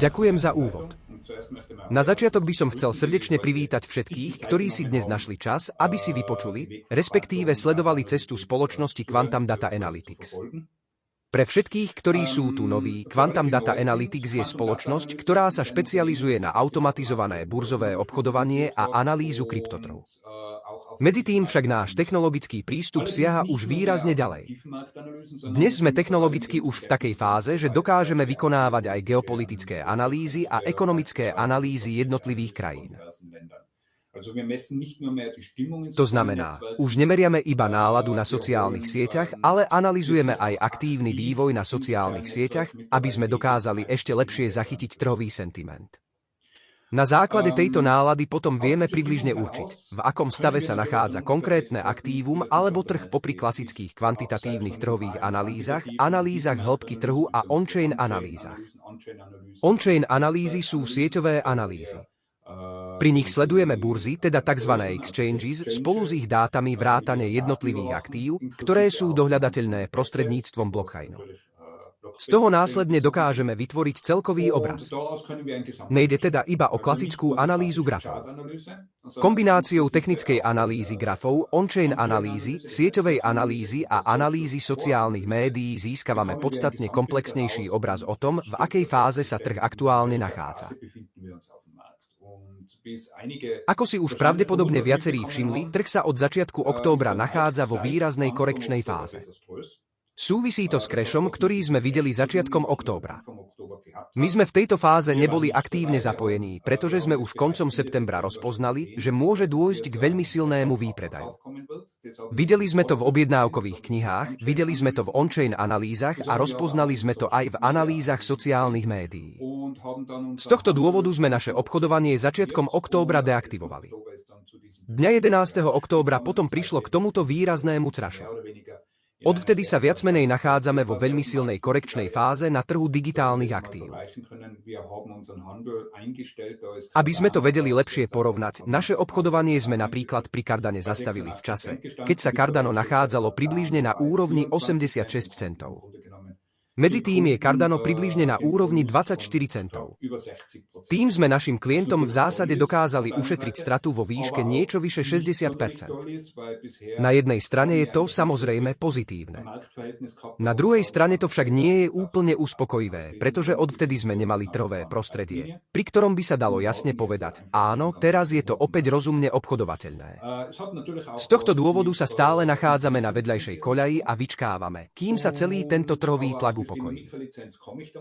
Ďakujem za úvod. Na začiatok by som chcel srdečne privítať všetkých, ktorí si dnes našli čas, aby si vypočuli, respektíve sledovali cestu spoločnosti Quantum Data Analytics. Pre všetkých, ktorí sú tu noví, Quantum Data Analytics je spoločnosť, ktorá sa špecializuje na automatizované burzové obchodovanie a analýzu kryptotrhu. Medzi tým však náš technologický prístup siaha už výrazne ďalej. Dnes sme technologicky už v takej fáze, že dokážeme vykonávať aj geopolitické analýzy a ekonomické analýzy jednotlivých krajín. To znamená, už nemeriame iba náladu na sociálnych sieťach, ale analyzujeme aj aktívny vývoj na sociálnych sieťach, aby sme dokázali ešte lepšie zachytiť trhový sentiment. Na základe tejto nálady potom vieme približne určiť, v akom stave sa nachádza konkrétne aktívum alebo trh popri klasických kvantitatívnych trhových analýzach hĺbky trhu a on-chain analýzach. On-chain analýzy sú sieťové analýzy. Pri nich sledujeme burzy, teda tzv. Exchanges, spolu s ich dátami vrátane jednotlivých aktív, ktoré sú dohľadateľné prostredníctvom blockchainu. Z toho následne dokážeme vytvoriť celkový obraz. Nejde teda iba o klasickú analýzu grafov. Kombináciou technickej analýzy grafov, on-chain analýzy, sieťovej analýzy a analýzy sociálnych médií získavame podstatne komplexnejší obraz o tom, v akej fáze sa trh aktuálne nachádza. Ako si už pravdepodobne viacerí všimli, trh sa od začiatku októbra nachádza vo výraznej korekčnej fáze. Súvisí to s crashom, ktorý sme videli začiatkom októbra. My sme v tejto fáze neboli aktívne zapojení, pretože sme už koncom septembra rozpoznali, že môže dôjsť k veľmi silnému výpredaju. Videli sme to v objednávkových knihách, videli sme to v on-chain analýzach a rozpoznali sme to aj v analýzach sociálnych médií. Z tohto dôvodu sme naše obchodovanie začiatkom októbra deaktivovali. Dňa 11. októbra potom prišlo k tomuto výraznému crashu. Odvtedy sa viacmenej nachádzame vo veľmi silnej korekčnej fáze na trhu digitálnych aktív. Aby sme to vedeli lepšie porovnať, naše obchodovanie sme napríklad pri Cardane zastavili v čase, keď sa Cardano nachádzalo približne na úrovni 86 centov. Medzi tým je Cardano približne na úrovni 24 centov. Tým sme našim klientom v zásade dokázali ušetriť stratu vo výške niečo vyše 60%. Na jednej strane je to samozrejme pozitívne. Na druhej strane to však nie je úplne uspokojivé, pretože odvtedy sme nemali trhové prostredie, pri ktorom by sa dalo jasne povedať, áno, teraz je to opäť rozumne obchodovateľné. Z tohto dôvodu sa stále nachádzame na vedľajšej koľaji a vyčkávame, kým sa celý tento trhový tlak upokojí.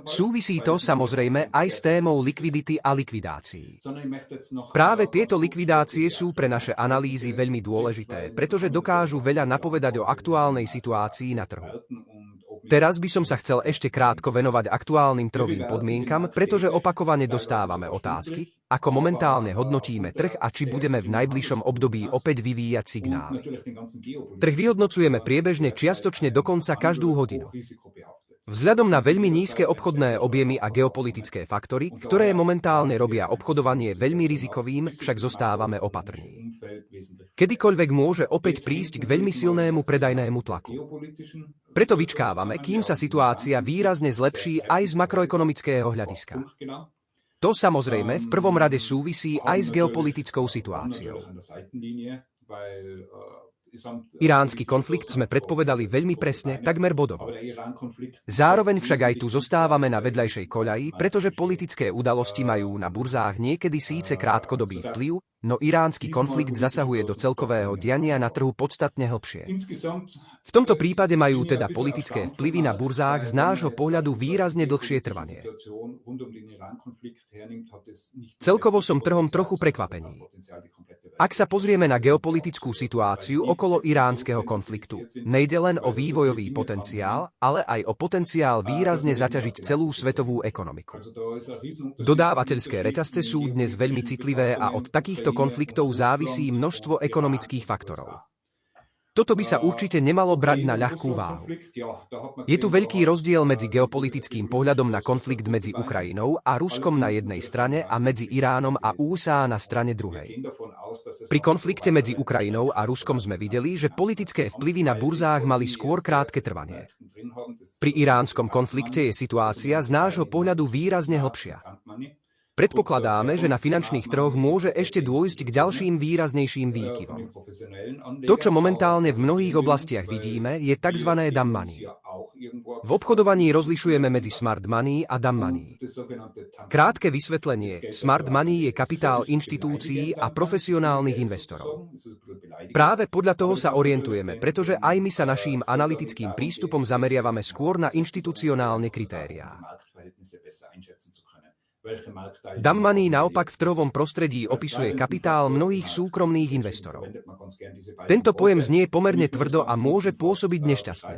Súvisí to samozrejme aj s témou likvidity a likvidácií. Práve tieto likvidácie sú pre naše analýzy veľmi dôležité, pretože dokážu veľa napovedať o aktuálnej situácii na trhu. Teraz by som sa chcel ešte krátko venovať aktuálnym trhovým podmienkam, pretože opakovane dostávame otázky, ako momentálne hodnotíme trh a či budeme v najbližšom období opäť vyvíjať signály. Trh vyhodnocujeme priebežne čiastočne dokonca každú hodinu. Vzhľadom na veľmi nízke obchodné objemy a geopolitické faktory, ktoré momentálne robia obchodovanie veľmi rizikovým, však zostávame opatrní. Kedykoľvek môže opäť prísť k veľmi silnému predajnému tlaku. Preto vyčkávame, kým sa situácia výrazne zlepší aj z makroekonomického hľadiska. To samozrejme v prvom rade súvisí aj s geopolitickou situáciou. Iránsky konflikt sme predpovedali veľmi presne, takmer bodovo. Zároveň však aj tu zostávame na vedľajšej koľaji, pretože politické udalosti majú na burzách niekedy síce krátkodobý vplyv, no iránsky konflikt zasahuje do celkového diania na trhu podstatne hlbšie. V tomto prípade majú teda politické vplyvy na burzách z nášho pohľadu výrazne dlhšie trvanie. Celkovo som trhom trochu prekvapený. Ak sa pozrieme na geopolitickú situáciu okolo iránskeho konfliktu, nejde len o vývojový potenciál, ale aj o potenciál výrazne zaťažiť celú svetovú ekonomiku. Dodávateľské reťazce sú dnes veľmi citlivé a od takýchto konfliktov závisí množstvo ekonomických faktorov. Toto by sa určite nemalo brať na ľahkú váhu. Je tu veľký rozdiel medzi geopolitickým pohľadom na konflikt medzi Ukrajinou a Ruskom na jednej strane a medzi Iránom a USA na strane druhej. Pri konflikte medzi Ukrajinou a Ruskom sme videli, že politické vplyvy na burzách mali skôr krátke trvanie. Pri iránskom konflikte je situácia z nášho pohľadu výrazne hlbšia. Predpokladáme, že na finančných trhoch môže ešte dôjsť k ďalším výraznejším výkyvom. To, čo momentálne v mnohých oblastiach vidíme, je tzv. Dumb money. V obchodovaní rozlišujeme medzi smart money a dumb money. Krátke vysvetlenie. Smart money je kapitál inštitúcií a profesionálnych investorov. Práve podľa toho sa orientujeme, pretože aj my sa naším analytickým prístupom zameriavame skôr na inštitucionálne kritériá. Dumb money naopak v trhovom prostredí opisuje kapitál mnohých súkromných investorov. Tento pojem znie pomerne tvrdo a môže pôsobiť nešťastné.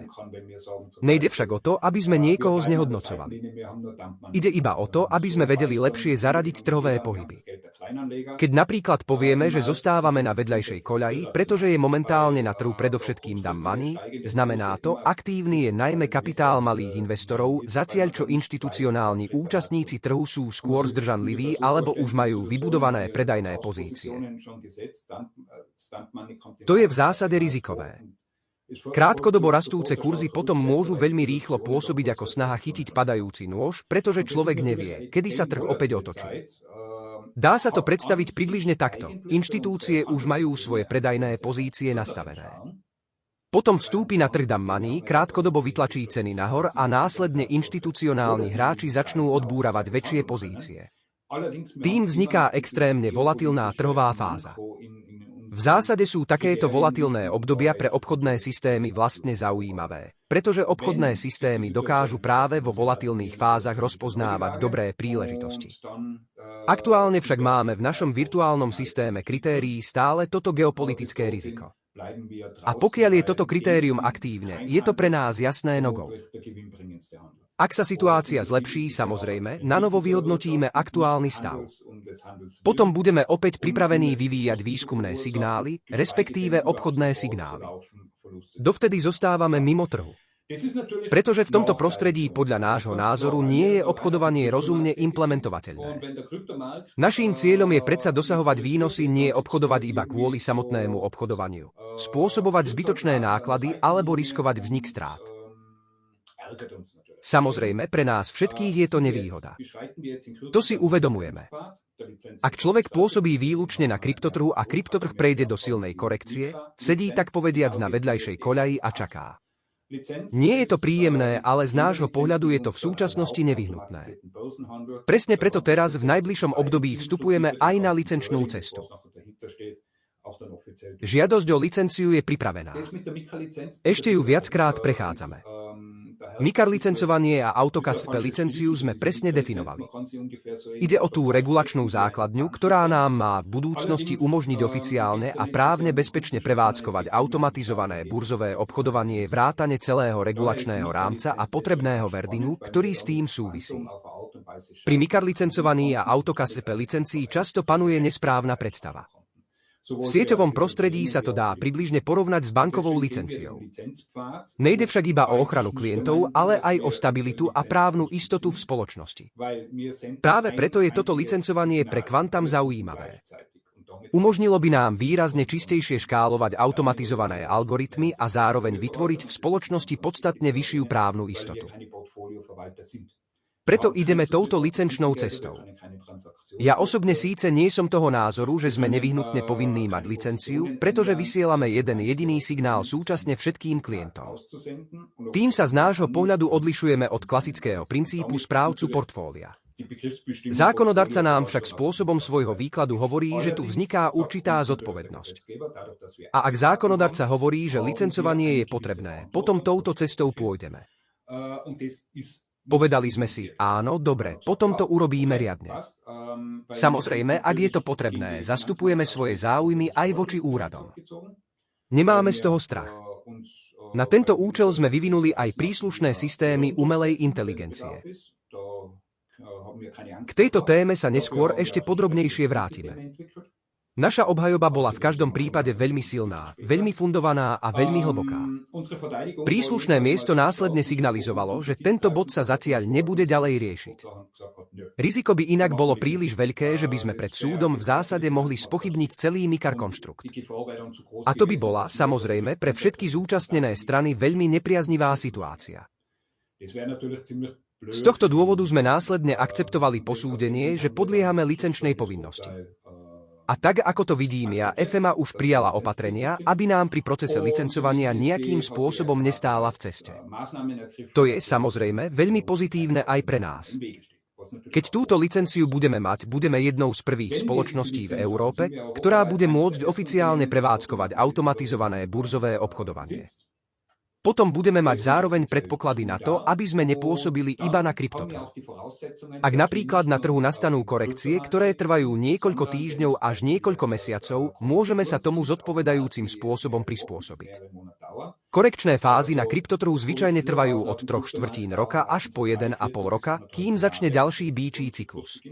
Nejde však o to, aby sme niekoho znehodnocovali. Ide iba o to, aby sme vedeli lepšie zaradiť trhové pohyby. Keď napríklad povieme, že zostávame na vedľajšej koľaji, pretože je momentálne na trhu predovšetkým dumb money, znamená to, aktívny je najmä kapitál malých investorov, zatiaľ čo inštitucionálni účastníci trhu sú skôr zdržanliví alebo už majú vybudované predajné pozície. To je v zásade rizikové. Krátkodobo rastúce kurzy potom môžu veľmi rýchlo pôsobiť ako snaha chytiť padajúci nôž, pretože človek nevie, kedy sa trh opäť otočí. Dá sa to predstaviť približne takto. Inštitúcie už majú svoje predajné pozície nastavené. Potom vstúpi na trh dumb money, krátkodobo vytlačí ceny nahor a následne inštitucionálni hráči začnú odbúravať väčšie pozície. Tým vzniká extrémne volatilná trhová fáza. V zásade sú takéto volatilné obdobia pre obchodné systémy vlastne zaujímavé, pretože obchodné systémy dokážu práve vo volatilných fázach rozpoznávať dobré príležitosti. Aktuálne však máme v našom virtuálnom systéme kritérií stále toto geopolitické riziko. A pokiaľ je toto kritérium aktívne, je to pre nás jasné no-go. Ak sa situácia zlepší, samozrejme, nanovo vyhodnotíme aktuálny stav. Potom budeme opäť pripravení vyvíjať výskumné signály, respektíve obchodné signály. Dovtedy zostávame mimo trhu. Pretože v tomto prostredí podľa nášho názoru nie je obchodovanie rozumne implementovateľné. Naším cieľom je predsa dosahovať výnosy, nie obchodovať iba kvôli samotnému obchodovaniu. Spôsobovať zbytočné náklady alebo riskovať vznik strát. Samozrejme, pre nás všetkých je to nevýhoda. To si uvedomujeme. Ak človek pôsobí výlučne na kryptotrhu a kryptotrh prejde do silnej korekcie, sedí tak povediac na vedľajšej koľaji a čaká. Nie je to príjemné, ale z nášho pohľadu je to v súčasnosti nevyhnutné. Presne preto teraz v najbližšom období vstupujeme aj na licenčnú cestu. Žiadosť o licenciu je pripravená. Ešte ju viackrát prechádzame. MiCAR licencovanie a AutoCASP licenciu sme presne definovali. Ide o tú regulačnú základňu, ktorá nám má v budúcnosti umožniť oficiálne a právne bezpečne prevádzkovať automatizované burzové obchodovanie vrátane celého regulačného rámca a potrebného verdingu, ktorý s tým súvisí. Pri MiCAR licencovaní a AutoCASP licencii často panuje nesprávna predstava. V sieťovom prostredí sa to dá približne porovnať s bankovou licenciou. Nejde však iba o ochranu klientov, ale aj o stabilitu a právnu istotu v spoločnosti. Práve preto je toto licencovanie pre Quantum zaujímavé. Umožnilo by nám výrazne čistejšie škálovať automatizované algoritmy a zároveň vytvoriť v spoločnosti podstatne vyššiu právnu istotu. Preto ideme touto licenčnou cestou. Ja osobne síce nie som toho názoru, že sme nevyhnutne povinní mať licenciu, pretože vysielame jeden jediný signál súčasne všetkým klientom. Tým sa z nášho pohľadu odlišujeme od klasického princípu správcu portfólia. Zákonodarca nám však spôsobom svojho výkladu hovorí, že tu vzniká určitá zodpovednosť. A ak zákonodarca hovorí, že licencovanie je potrebné, potom touto cestou pôjdeme. Povedali sme si, áno, dobre, potom to urobíme riadne. Samozrejme, ak je to potrebné, zastupujeme svoje záujmy aj voči úradom. Nemáme z toho strach. Na tento účel sme vyvinuli aj príslušné systémy umelej inteligencie. K tejto téme sa neskôr ešte podrobnejšie vrátime. Naša obhajoba bola v každom prípade veľmi silná, veľmi fundovaná a veľmi hlboká. Príslušné miesto následne signalizovalo, že tento bod sa zatiaľ nebude ďalej riešiť. Riziko by inak bolo príliš veľké, že by sme pred súdom v zásade mohli spochybniť celý MiCAR konštrukt. A to by bola, samozrejme, pre všetky zúčastnené strany veľmi nepriaznivá situácia. Z tohto dôvodu sme následne akceptovali posúdenie, že podliehame licenčnej povinnosti. A tak, ako to vidím ja, FMA už prijala opatrenia, aby nám pri procese licencovania nejakým spôsobom nestála v ceste. To je, samozrejme, veľmi pozitívne aj pre nás. Keď túto licenciu budeme mať, budeme jednou z prvých spoločností v Európe, ktorá bude môcť oficiálne prevádzkovať automatizované burzové obchodovanie. Potom budeme mať zároveň predpoklady na to, aby sme nepôsobili iba na kryptotrhu. Ak napríklad na trhu nastanú korekcie, ktoré trvajú niekoľko týždňov až niekoľko mesiacov, môžeme sa tomu zodpovedajúcim spôsobom prispôsobiť. Korekčné fázy na kryptotrhu zvyčajne trvajú od 3/4 roka až po 1,5 roka, kým začne ďalší býčí cyklus.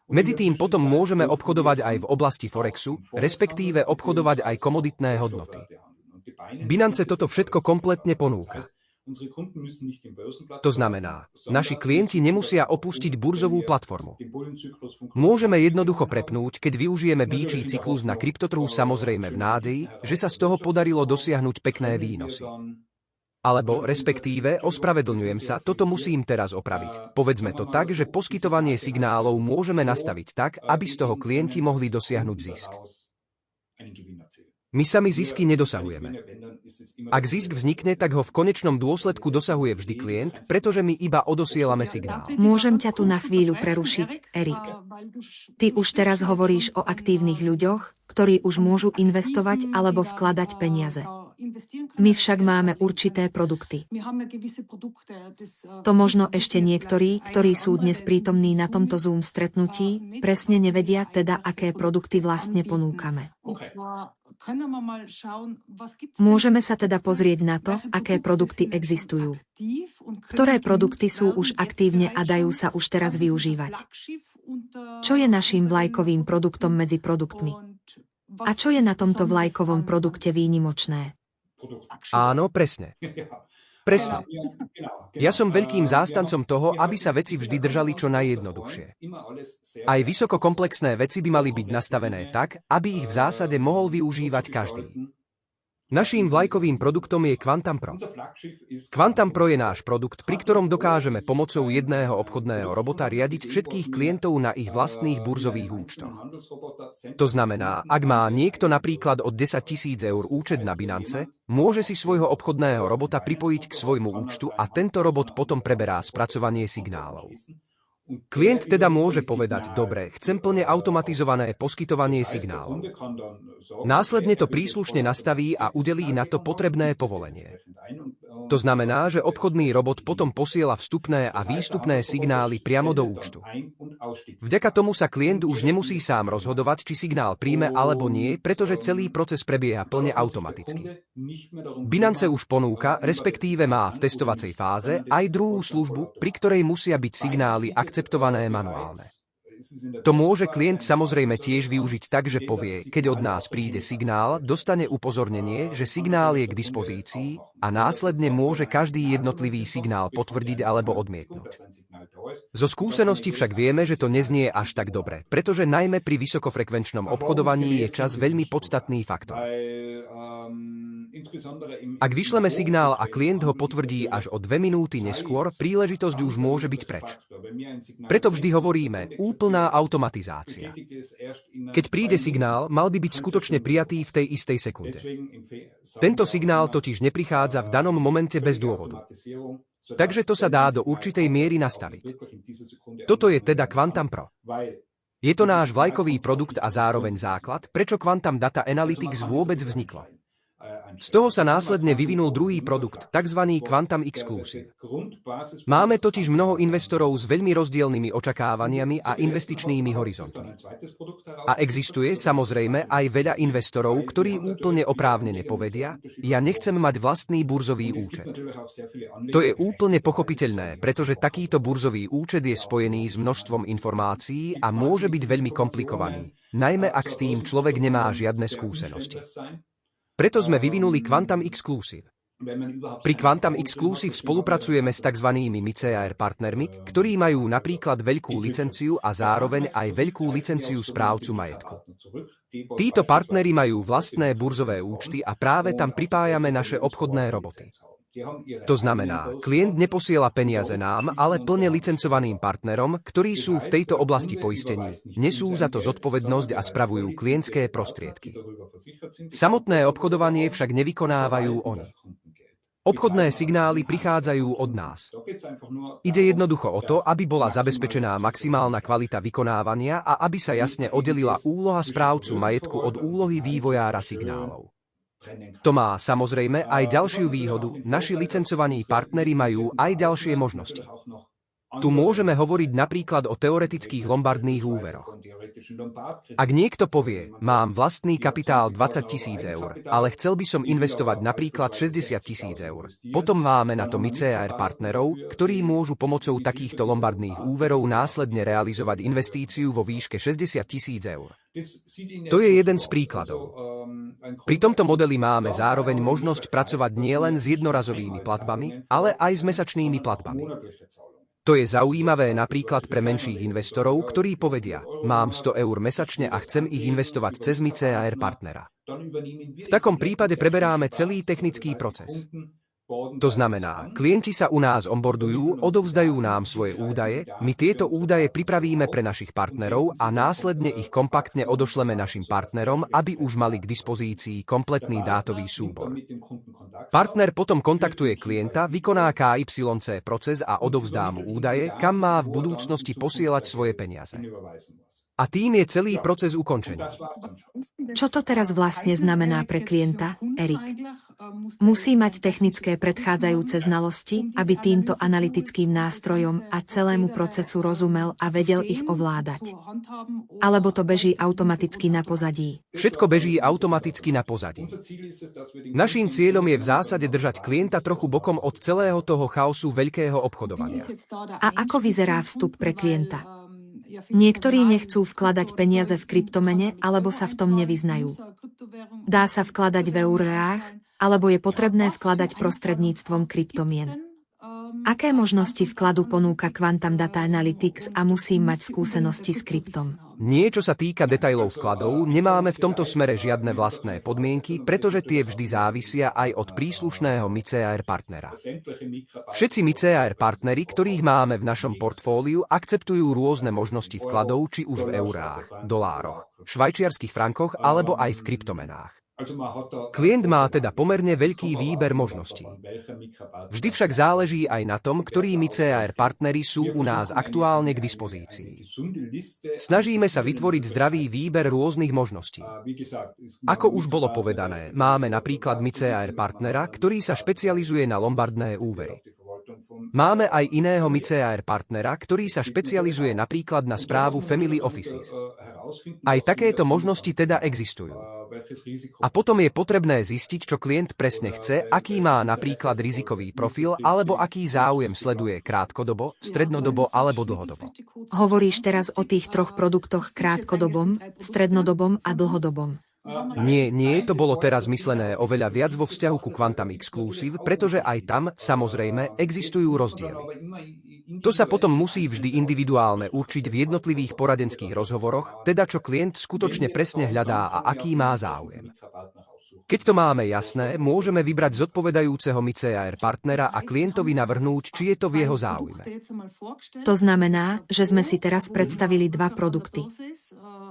Medzi tým potom môžeme obchodovať aj v oblasti Forexu, respektíve obchodovať aj komoditné hodnoty. Binance toto všetko kompletne ponúka. To znamená, naši klienti nemusia opustiť burzovú platformu. Môžeme jednoducho prepnúť, keď využijeme býčí cyklus na kryptotrhu, samozrejme v nádeji, že sa z toho podarilo dosiahnuť pekné výnosy. Alebo, respektíve, ospravedlňujem sa, toto musím teraz opraviť. Povedzme to tak, že poskytovanie signálov môžeme nastaviť tak, aby z toho klienti mohli dosiahnuť zisk. My sami zisky nedosahujeme. Ak zisk vznikne, tak ho v konečnom dôsledku dosahuje vždy klient, pretože my iba odosielame signál. Môžem ťa tu na chvíľu prerušiť, Erik. Ty už teraz hovoríš o aktívnych ľuďoch, ktorí už môžu investovať alebo vkladať peniaze. My však máme určité produkty. To možno ešte niektorí, ktorí sú dnes prítomní na tomto Zoom stretnutí, presne nevedia teda, aké produkty vlastne ponúkame. Môžeme sa teda pozrieť na to, aké produkty existujú. Ktoré produkty sú už aktívne a dajú sa už teraz využívať. Čo je naším vlajkovým produktom medzi produktmi? A čo je na tomto vlajkovom produkte výnimočné? Áno, presne. Presne. Ja som veľkým zástancom toho, aby sa veci vždy držali čo najjednoduchšie. Aj vysokokomplexné veci by mali byť nastavené tak, aby ich v zásade mohol využívať každý. Naším vlajkovým produktom je Quantum Pro. Quantum Pro je náš produkt, pri ktorom dokážeme pomocou jedného obchodného robota riadiť všetkých klientov na ich vlastných burzových účtoch. To znamená, ak má niekto napríklad od 10 000 eur účet na Binance, môže si svojho obchodného robota pripojiť k svojmu účtu a tento robot potom preberá spracovanie signálov. Klient teda môže povedať, dobre, chcem plne automatizované poskytovanie signálov. Následne to príslušne nastaví a udelí na to potrebné povolenie. To znamená, že obchodný robot potom posiela vstupné a výstupné signály priamo do účtu. Vďaka tomu sa klient už nemusí sám rozhodovať, či signál príjme alebo nie, pretože celý proces prebieha plne automaticky. Binance už ponúka, respektíve má v testovacej fáze, aj druhú službu, pri ktorej musia byť signály akceptované manuálne. To môže klient samozrejme tiež využiť tak, že povie, keď od nás príde signál, dostane upozornenie, že signál je k dispozícii a následne môže každý jednotlivý signál potvrdiť alebo odmietnúť. Zo skúsenosti však vieme, že to neznie až tak dobre, pretože najmä pri vysokofrekvenčnom obchodovaní je čas veľmi podstatný faktor. Ak vyšleme signál a klient ho potvrdí až o 2 minúty neskôr, príležitosť už môže byť preč. Preto vždy hovoríme úplná automatizácia. Keď príde signál, mal by byť skutočne prijatý v tej istej sekunde. Tento signál totiž neprichádza v danom momente bez dôvodu. Takže to sa dá do určitej miery nastaviť. Toto je teda Quantum Pro. Je to náš vlajkový produkt a zároveň základ, prečo Quantum Data Analytics vôbec vzniklo. Z toho sa následne vyvinul druhý produkt, tzv. Quantum Exclusive. Máme totiž mnoho investorov s veľmi rozdielnymi očakávaniami a investičnými horizontmi. A existuje samozrejme aj veľa investorov, ktorí úplne oprávnene povedia, ja nechcem mať vlastný burzový účet. To je úplne pochopiteľné, pretože takýto burzový účet je spojený s množstvom informácií a môže byť veľmi komplikovaný, najmä ak s tým človek nemá žiadne skúsenosti. Preto sme vyvinuli Quantum Exclusive. Pri Quantum Exclusive spolupracujeme s tzv. MICAR partnermi, ktorí majú napríklad veľkú licenciu a zároveň aj veľkú licenciu správcu majetku. Títo partneri majú vlastné burzové účty a práve tam pripájame naše obchodné roboty. To znamená, klient neposiela peniaze nám, ale plne licencovaným partnerom, ktorí sú v tejto oblasti poistení, nesú za to zodpovednosť a spravujú klientské prostriedky. Samotné obchodovanie však nevykonávajú oni. Obchodné signály prichádzajú od nás. Ide jednoducho o to, aby bola zabezpečená maximálna kvalita vykonávania a aby sa jasne oddelila úloha správcu majetku od úlohy vývojára signálov. To má samozrejme aj ďalšiu výhodu, naši licencovaní partneri majú aj ďalšie možnosti. Tu môžeme hovoriť napríklad o teoretických lombardných úveroch. Ak niekto povie, mám vlastný kapitál 20 000 eur, ale chcel by som investovať napríklad 60 000 eur, potom máme na to MICAR partnerov, ktorí môžu pomocou takýchto lombardných úverov následne realizovať investíciu vo výške 60 000 eur. To je jeden z príkladov. Pri tomto modeli máme zároveň možnosť pracovať nielen s jednorazovými platbami, ale aj s mesačnými platbami. To je zaujímavé napríklad pre menších investorov, ktorí povedia, mám 100 eur mesačne a chcem ich investovať cez MICAR partnera. V takom prípade preberáme celý technický proces. To znamená, klienti sa u nás onboardujú, odovzdajú nám svoje údaje, my tieto údaje pripravíme pre našich partnerov a následne ich kompaktne odošleme našim partnerom, aby už mali k dispozícii kompletný dátový súbor. Partner potom kontaktuje klienta, vykoná KYC proces a odovzdá mu údaje, kam má v budúcnosti posielať svoje peniaze. A tým je celý proces ukončený. Čo to teraz vlastne znamená pre klienta, Erik? Musí mať technické predchádzajúce znalosti, aby týmto analytickým nástrojom a celému procesu rozumel a vedel ich ovládať. Alebo to beží automaticky na pozadí. Všetko beží automaticky na pozadí. Naším cieľom je v zásade držať klienta trochu bokom od celého toho chaosu veľkého obchodovania. A ako vyzerá vstup pre klienta? Niektorí nechcú vkladať peniaze v kryptomene, alebo sa v tom nevyznajú. Dá sa vkladať v eurách, alebo je potrebné vkladať prostredníctvom kryptomien. Aké možnosti vkladu ponúka Quantum Data Analytics a musím mať skúsenosti s kryptom? Nie, čo sa týka detailov vkladov, nemáme v tomto smere žiadne vlastné podmienky, pretože tie vždy závisia aj od príslušného MICAR partnera. Všetci MICAR partneri, ktorých máme v našom portfóliu, akceptujú rôzne možnosti vkladov, či už v eurách, dolároch, švajčiarskych frankoch alebo aj v kryptomenách. Klient má teda pomerne veľký výber možností. Vždy však záleží aj na tom, ktorí MICAR partneri sú u nás aktuálne k dispozícii. Snažíme sa vytvoriť zdravý výber rôznych možností. Ako už bolo povedané, máme napríklad MICAR partnera, ktorý sa špecializuje na lombardné úvery. Máme aj iného MICAR partnera, ktorý sa špecializuje napríklad na správu family offices. Aj takéto možnosti teda existujú. A potom je potrebné zistiť, čo klient presne chce, aký má napríklad rizikový profil, alebo aký záujem sleduje krátkodobo, strednodobo alebo dlhodobo. Hovoríš teraz o tých troch produktoch krátkodobom, strednodobom a dlhodobom. Nie, to bolo teraz myslené oveľa viac vo vzťahu ku Quantum Exclusive, pretože aj tam, samozrejme, existujú rozdiely. To sa potom musí vždy individuálne určiť v jednotlivých poradenských rozhovoroch, teda čo klient skutočne presne hľadá a aký má záujem. Keď to máme jasné, môžeme vybrať zodpovedajúceho MICAR partnera a klientovi navrhnúť, či je to v jeho záujme. To znamená, že sme si teraz predstavili dva produkty.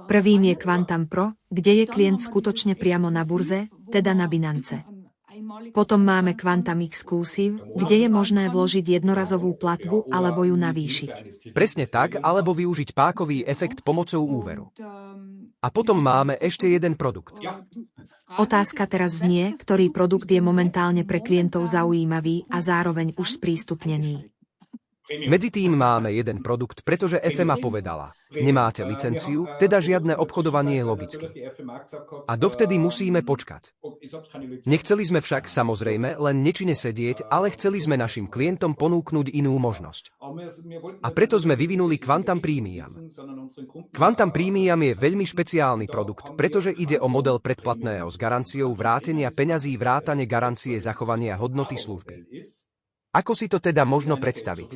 Prvým je Quantum Pro, kde je klient skutočne priamo na burze, teda na Binance. Potom máme Quantum Exclusive, kde je možné vložiť jednorazovú platbu alebo ju navýšiť. Presne tak, alebo využiť pákový efekt pomocou úveru. A potom máme ešte jeden produkt. Otázka teraz znie, ktorý produkt je momentálne pre klientov zaujímavý a zároveň už sprístupnený. Medzi tým máme jeden produkt, pretože FMA povedala, nemáte licenciu, teda žiadne obchodovanie je logické. A dovtedy musíme počkať. Nechceli sme však, samozrejme, len nečine sedieť, ale chceli sme našim klientom ponúknuť inú možnosť. A preto sme vyvinuli Quantum Premium. Quantum Premium je veľmi špeciálny produkt, pretože ide o model predplatného s garanciou vrátenia peňazí vrátane garancie zachovania hodnoty služby. Ako si to teda možno predstaviť?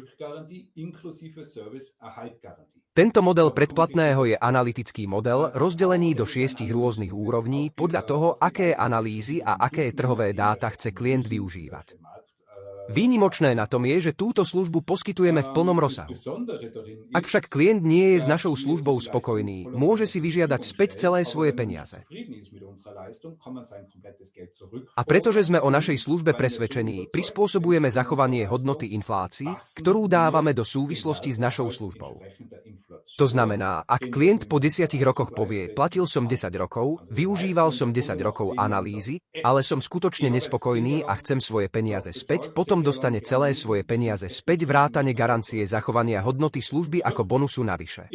Tento model predplatného je analytický model rozdelený do 6 rôznych úrovní podľa toho, aké analýzy a aké trhové dáta chce klient využívať. Výnimočné na tom je, že túto službu poskytujeme v plnom rozsahu. Ak však klient nie je s našou službou spokojný, môže si vyžiadať späť celé svoje peniaze. A pretože sme o našej službe presvedčení, prispôsobujeme zachovanie hodnoty inflácii, ktorú dávame do súvislosti s našou službou. To znamená, ak klient po 10 rokoch povie, platil som 10 rokov, využíval som 10 rokov analýzy, ale som skutočne nespokojný a chcem svoje peniaze späť, potom dostane celé svoje peniaze späť vrátane garancie zachovania hodnoty služby ako bonusu navyše.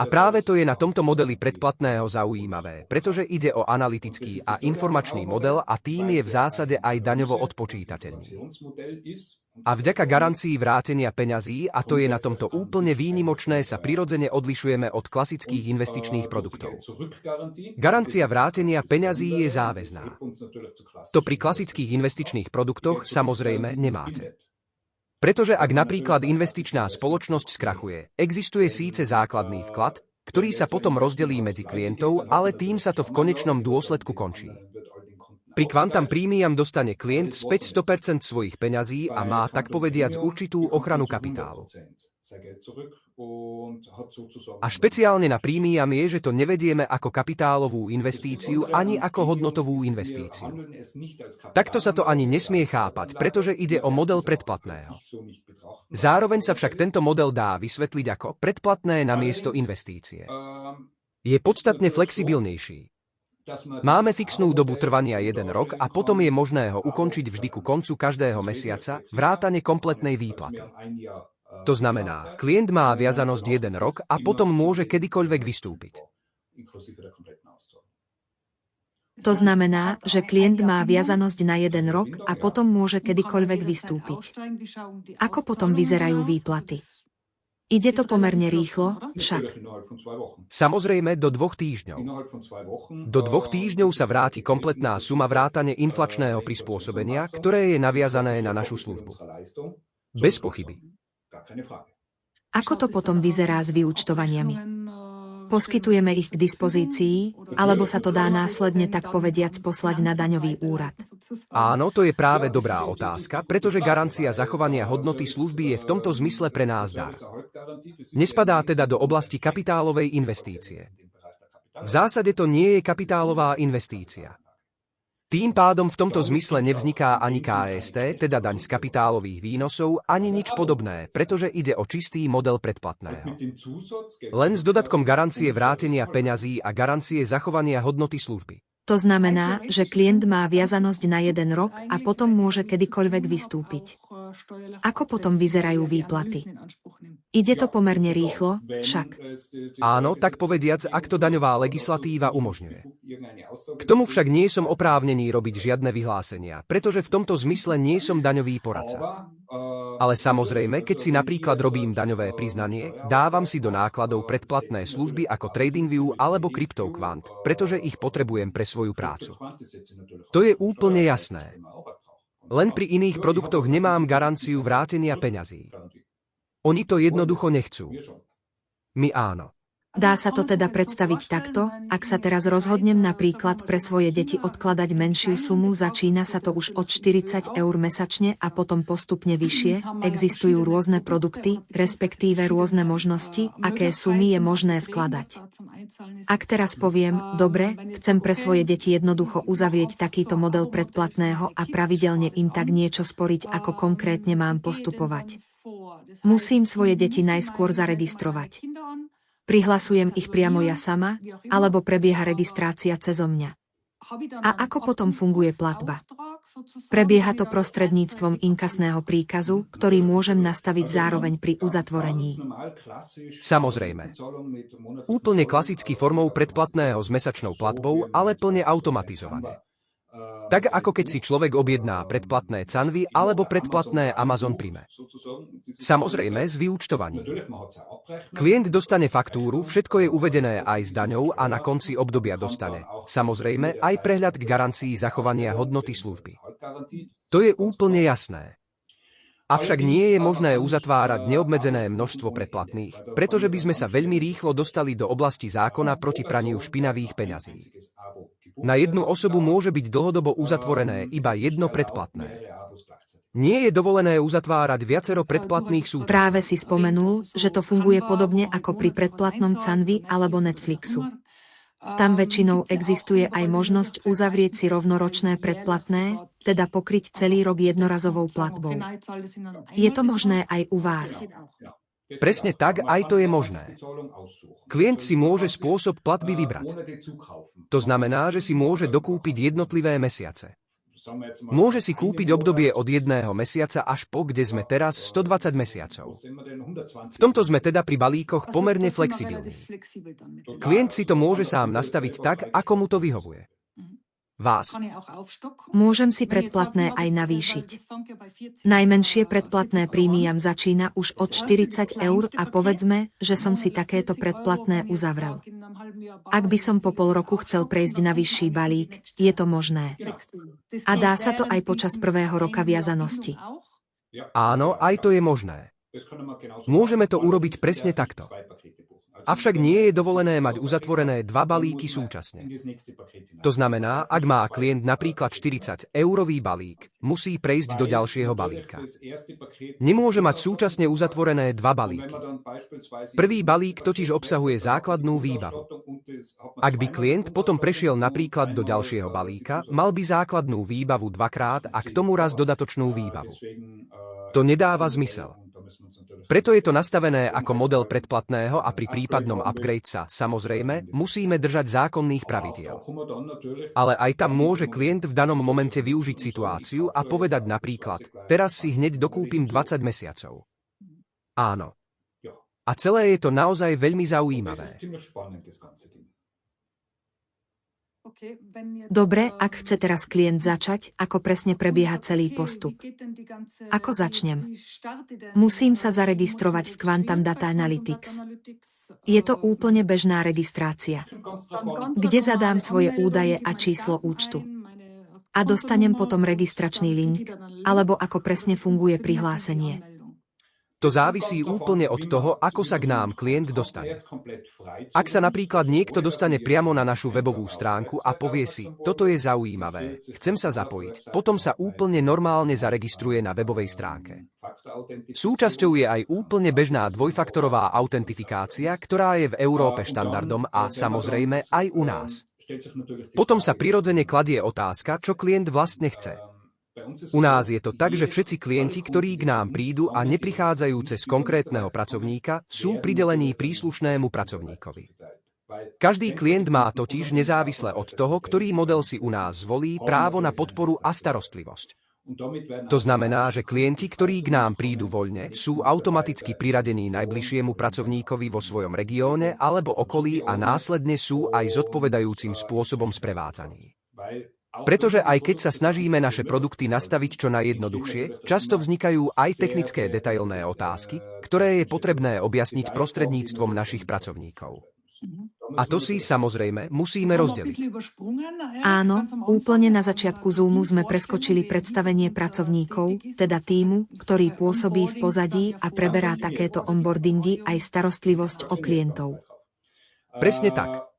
A práve to je na tomto modeli predplatného zaujímavé, pretože ide o analytický a informačný model a tým je v zásade aj daňovo odpočítateľný. A vďaka garancii vrátenia peňazí, a to je na tomto úplne výnimočné, sa prirodzene odlišujeme od klasických investičných produktov. Garancia vrátenia peňazí je záväzná. To pri klasických investičných produktoch samozrejme nemáte. Pretože ak napríklad investičná spoločnosť skrachuje, existuje síce základný vklad, ktorý sa potom rozdelí medzi klientov, ale tým sa to v konečnom dôsledku končí. Pri Quantum Premium dostane klient späť 100% svojich peňazí a má tak povediac určitú ochranu kapitálu. A špeciálne na Premium je, že to nevedieme ako kapitálovú investíciu ani ako hodnotovú investíciu. Takto sa to ani nesmie chápať, pretože ide o model predplatného. Zároveň sa však tento model dá vysvetliť ako predplatné namiesto investície. Je podstatne flexibilnejší. Máme fixnú dobu trvania 1 rok a potom je možné ho ukončiť vždy ku koncu každého mesiaca, vrátane kompletnej výplaty. To znamená, klient má viazanosť 1 rok a potom môže kedykoľvek vystúpiť. To znamená, že klient má viazanosť na 1 rok a potom môže kedykoľvek vystúpiť. Ako potom vyzerajú výplaty? Ide to pomerne rýchlo, však. Samozrejme do 2 týždňov. Do 2 týždňov sa vráti kompletná suma vrátane inflačného prispôsobenia, ktoré je naviazané na našu službu. Bez pochyby. Ako to potom vyzerá s vyúčtovaniami? Poskytujeme ich k dispozícii, alebo sa to dá následne tak povediac poslať na daňový úrad? Áno, to je práve dobrá otázka, pretože garancia zachovania hodnoty služby je v tomto zmysle pre nás dar. Nespadá teda do oblasti kapitálovej investície. V zásade to nie je kapitálová investícia. Tým pádom v tomto zmysle nevzniká ani KST, teda daň z kapitálových výnosov, ani nič podobné, pretože ide o čistý model predplatného. Len s dodatkom garancie vrátenia peňazí a garancie zachovania hodnoty služby. To znamená, že klient má viazanosť na 1 rok a potom môže kedykoľvek vystúpiť. Ako potom vyzerajú výplaty? Ide to pomerne rýchlo, však. Áno, tak povediac, ak to daňová legislatíva umožňuje. K tomu však nie som oprávnený robiť žiadne vyhlásenia, pretože v tomto zmysle nie som daňový poradca. Ale samozrejme, keď si napríklad robím daňové priznanie, dávam si do nákladov predplatné služby ako TradingView alebo CryptoQuant, pretože ich potrebujem pre svoju prácu. To je úplne jasné. Len pri iných produktoch nemám garanciu vrátenia peňazí. Oni to jednoducho nechcú. My áno. Dá sa to teda predstaviť takto, ak sa teraz rozhodnem napríklad pre svoje deti odkladať menšiu sumu, začína sa to už od 40 eur mesačne a potom postupne vyššie, existujú rôzne produkty, respektíve rôzne možnosti, aké sumy je možné vkladať. Ak teraz poviem, dobre, chcem pre svoje deti jednoducho uzavrieť takýto model predplatného a pravidelne im tak niečo sporiť, ako konkrétne mám postupovať. Musím svoje deti najskôr zaregistrovať. Prihlasujem ich priamo ja sama, alebo prebieha registrácia cezo mňa. A ako potom funguje platba? Prebieha to prostredníctvom inkasného príkazu, ktorý môžem nastaviť zároveň pri uzatvorení. Samozrejme. Úplne klasicky formou predplatného s mesačnou platbou, ale plne automatizovane. Tak ako keď si človek objedná predplatné Canvy alebo predplatné Amazon Prime. Samozrejme s vyúčtovaním. Klient dostane faktúru, všetko je uvedené aj s daňou a na konci obdobia dostane, samozrejme, aj prehľad k garancii zachovania hodnoty služby. To je úplne jasné. Avšak nie je možné uzatvárať neobmedzené množstvo predplatných, pretože by sme sa veľmi rýchlo dostali do oblasti zákona proti praniu špinavých peňazí. Na jednu osobu môže byť dlhodobo uzatvorené iba jedno predplatné. Nie je dovolené uzatvárať viacero predplatných súčasne. Práve si spomenul, že to funguje podobne ako pri predplatnom Canvi alebo Netflixu. Tam väčšinou existuje aj možnosť uzavrieť si rovnoročné predplatné, teda pokryť celý rok jednorazovou platbou. Je to možné aj u vás? Presne tak, aj to je možné. Klient si môže spôsob platby vybrať. To znamená, že si môže dokúpiť jednotlivé mesiace. Môže si kúpiť obdobie od 1 mesiaca až po, kde sme teraz, 120 mesiacov. V tomto sme teda pri balíkoch pomerne flexibilní. Klient si to môže sám nastaviť tak, ako mu to vyhovuje. Vás. Môžem si predplatné aj navýšiť. Najmenšie predplatné prímijam začína už od 40 € a povedzme, že som si takéto predplatné uzavrel. Ak by som po pol roku chcel prejsť na vyšší balík, je to možné. A dá sa to aj počas prvého roka viazanosti. Áno, aj to je možné. Môžeme to urobiť presne takto. Avšak nie je dovolené mať uzatvorené 2 balíky súčasne. To znamená, ak má klient napríklad 40-eurový balík, musí prejsť do ďalšieho balíka. Nemôže mať súčasne uzatvorené 2 balíky. Prvý balík totiž obsahuje základnú výbavu. Ak by klient potom prešiel napríklad do ďalšieho balíka, mal by základnú výbavu 2-krát a k tomu raz dodatočnú výbavu. To nedáva zmysel. Preto je to nastavené ako model predplatného a pri prípadnom upgrade sa, samozrejme, musíme držať zákonných pravidiel. Ale aj tam môže klient v danom momente využiť situáciu a povedať napríklad, teraz si hneď dokúpim 20 mesiacov. Áno. A celé je to naozaj veľmi zaujímavé. Dobre, ak chce teraz klient začať, ako presne prebieha celý postup? Ako začnem? Musím sa zaregistrovať v Quantum Data Analytics. Je to úplne bežná registrácia, kde zadám svoje údaje a číslo účtu. A dostanem potom registračný link, alebo ako presne funguje prihlásenie. To závisí úplne od toho, ako sa k nám klient dostane. Ak sa napríklad niekto dostane priamo na našu webovú stránku a povie si, toto je zaujímavé, chcem sa zapojiť, potom sa úplne normálne zaregistruje na webovej stránke. Súčasťou je aj úplne bežná dvojfaktorová autentifikácia, ktorá je v Európe štandardom a samozrejme aj u nás. Potom sa prirodzene kladie otázka, čo klient vlastne chce. U nás je to tak, že všetci klienti, ktorí k nám prídu a neprichádzajú cez konkrétneho pracovníka, sú pridelení príslušnému pracovníkovi. Každý klient má totiž, nezávisle od toho, ktorý model si u nás zvolí, právo na podporu a starostlivosť. To znamená, že klienti, ktorí k nám prídu voľne, sú automaticky priradení najbližšiemu pracovníkovi vo svojom regióne alebo okolí a následne sú aj zodpovedajúcim spôsobom sprevádzaní. Pretože aj keď sa snažíme naše produkty nastaviť čo najjednoduchšie, často vznikajú aj technické detailné otázky, ktoré je potrebné objasniť prostredníctvom našich pracovníkov. A to si, samozrejme, musíme rozdeliť. Áno, úplne na začiatku Zoomu sme preskočili predstavenie pracovníkov, teda tímu, ktorý pôsobí v pozadí a preberá takéto onboardingy aj starostlivosť o klientov. Presne tak.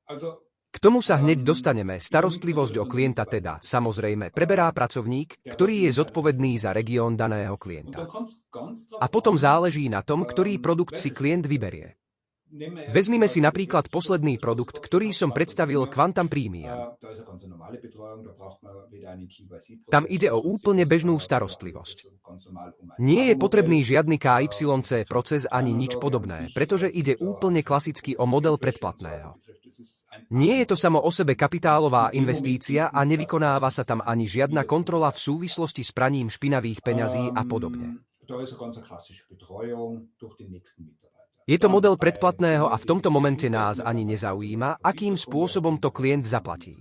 K tomu sa hneď dostaneme. Starostlivosť o klienta teda, samozrejme, preberá pracovník, ktorý je zodpovedný za región daného klienta. A potom záleží na tom, ktorý produkt si klient vyberie. Vezmime si napríklad posledný produkt, ktorý som predstavil, Quantum Premium. Tam ide o úplne bežnú starostlivosť. Nie je potrebný žiadny KYC proces ani nič podobné, pretože ide úplne klasicky o model predplatného. Nie je to samo o sebe kapitálová investícia a nevykonáva sa tam ani žiadna kontrola v súvislosti s praním špinavých peňazí a podobne. Je to model predplatného a v tomto momente nás ani nezaujíma, akým spôsobom to klient zaplatí.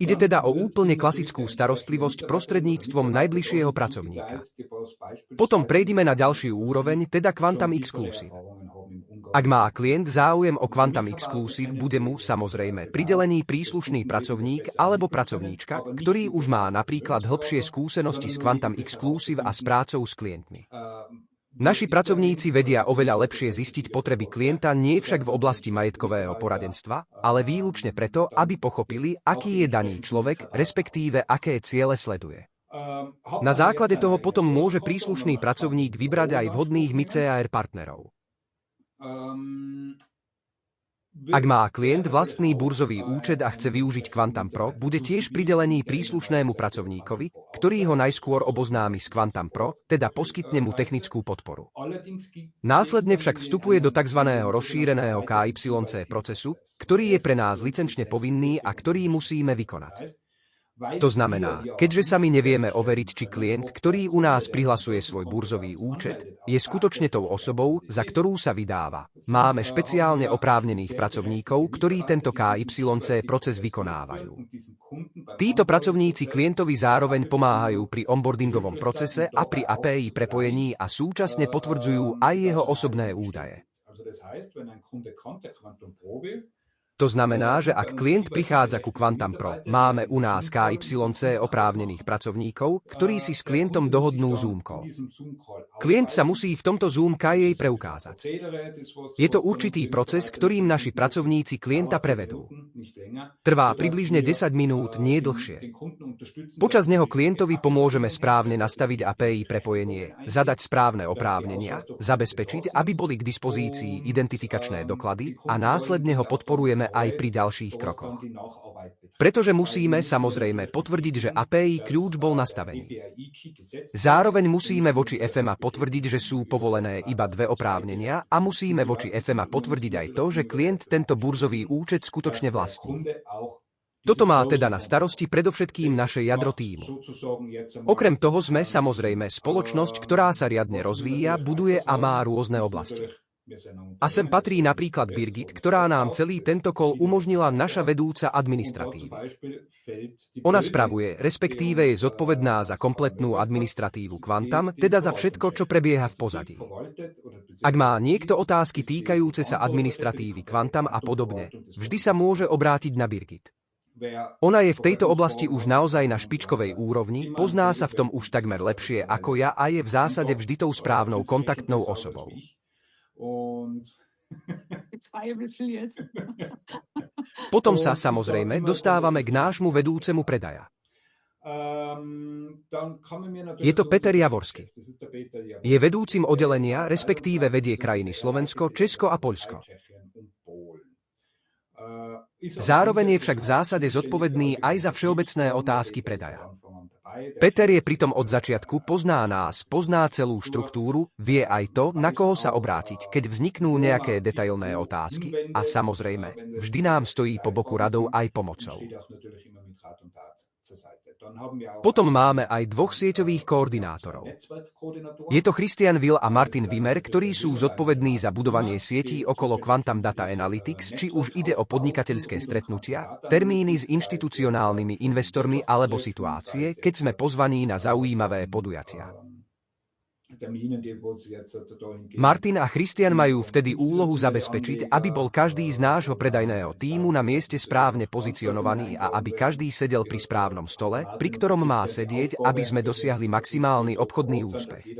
Ide teda o úplne klasickú starostlivosť prostredníctvom najbližšieho pracovníka. Potom prejdime na ďalšiu úroveň, teda Quantum Exclusive. Ak má klient záujem o Quantum Exclusive, bude mu, samozrejme, pridelený príslušný pracovník alebo pracovníčka, ktorý už má napríklad hlbšie skúsenosti s Quantum Exclusive a s prácou s klientmi. Naši pracovníci vedia oveľa lepšie zistiť potreby klienta nie však v oblasti majetkového poradenstva, ale výlučne preto, aby pochopili, aký je daný človek, respektíve aké ciele sleduje. Na základe toho potom môže príslušný pracovník vybrať aj vhodných MICAR partnerov. Ak má klient vlastný burzový účet a chce využiť Quantum Pro, bude tiež pridelený príslušnému pracovníkovi, ktorý ho najskôr oboznámi s Quantum Pro, teda poskytne mu technickú podporu. Následne však vstupuje do tzv. Rozšíreného KYC procesu, ktorý je pre nás licenčne povinný a ktorý musíme vykonať. To znamená, keďže sami nevieme overiť, či klient, ktorý u nás prihlasuje svoj burzový účet, je skutočne tou osobou, za ktorú sa vydáva. Máme špeciálne oprávnených pracovníkov, ktorí tento KYC proces vykonávajú. Títo pracovníci klientovi zároveň pomáhajú pri onboardingovom procese a pri API prepojení a súčasne potvrdzujú aj jeho osobné údaje. To znamená, že ak klient prichádza ku Quantum Pro, máme u nás KYC oprávnených pracovníkov, ktorí si s klientom dohodnú Zoom call. Klient sa musí v tomto Zoom call jej preukázať. Je to určitý proces, ktorým naši pracovníci klienta prevedú. Trvá približne 10 minút, nie dlhšie. Počas neho klientovi pomôžeme správne nastaviť API prepojenie, zadať správne oprávnenia, zabezpečiť, aby boli k dispozícii identifikačné doklady a následne ho podporujeme aj pri ďalších krokoch. Pretože musíme samozrejme potvrdiť, že API kľúč bol nastavený. Zároveň musíme voči FMA potvrdiť, že sú povolené iba 2 oprávnenia a musíme voči FMA potvrdiť aj to, že klient tento burzový účet skutočne vlastní. Toto má teda na starosti predovšetkým naše jadro tímu. Okrem toho sme samozrejme spoločnosť, ktorá sa riadne rozvíja, buduje a má rôzne oblasti. A sem patrí napríklad Birgit, ktorá nám celý tento call umožnila naša vedúca administratívy. Ona spravuje, respektíve je zodpovedná za kompletnú administratívu Quantum, teda za všetko, čo prebieha v pozadí. Ak má niekto otázky týkajúce sa administratívy Quantum a podobne, vždy sa môže obrátiť na Birgit. Ona je v tejto oblasti už naozaj na špičkovej úrovni, pozná sa v tom už takmer lepšie ako ja a je v zásade vždy tou správnou kontaktnou osobou. Potom sa samozrejme dostávame k nášmu vedúcemu predaja. Je to Peter Javorsky. Je vedúcim oddelenia, respektíve vedie krajiny Slovensko, Česko a Poľsko. Zároveň je však v zásade zodpovedný aj za všeobecné otázky predaja. Peter je pritom od začiatku, pozná nás, pozná celú štruktúru, vie aj to, na koho sa obrátiť, keď vzniknú nejaké detailné otázky a samozrejme, vždy nám stojí po boku radou aj pomocou. Potom máme aj 2 sieťových koordinátorov. Je to Christian Will a Martin Wimmer, ktorí sú zodpovední za budovanie sietí okolo Quantum Data Analytics, či už ide o podnikateľské stretnutia, termíny s inštitucionálnymi investormi alebo situácie, keď sme pozvaní na zaujímavé podujatia. Martin a Christian majú vtedy úlohu zabezpečiť, aby bol každý z nášho predajného tímu na mieste správne pozicionovaný a aby každý sedel pri správnom stole, pri ktorom má sedieť, aby sme dosiahli maximálny obchodný úspech.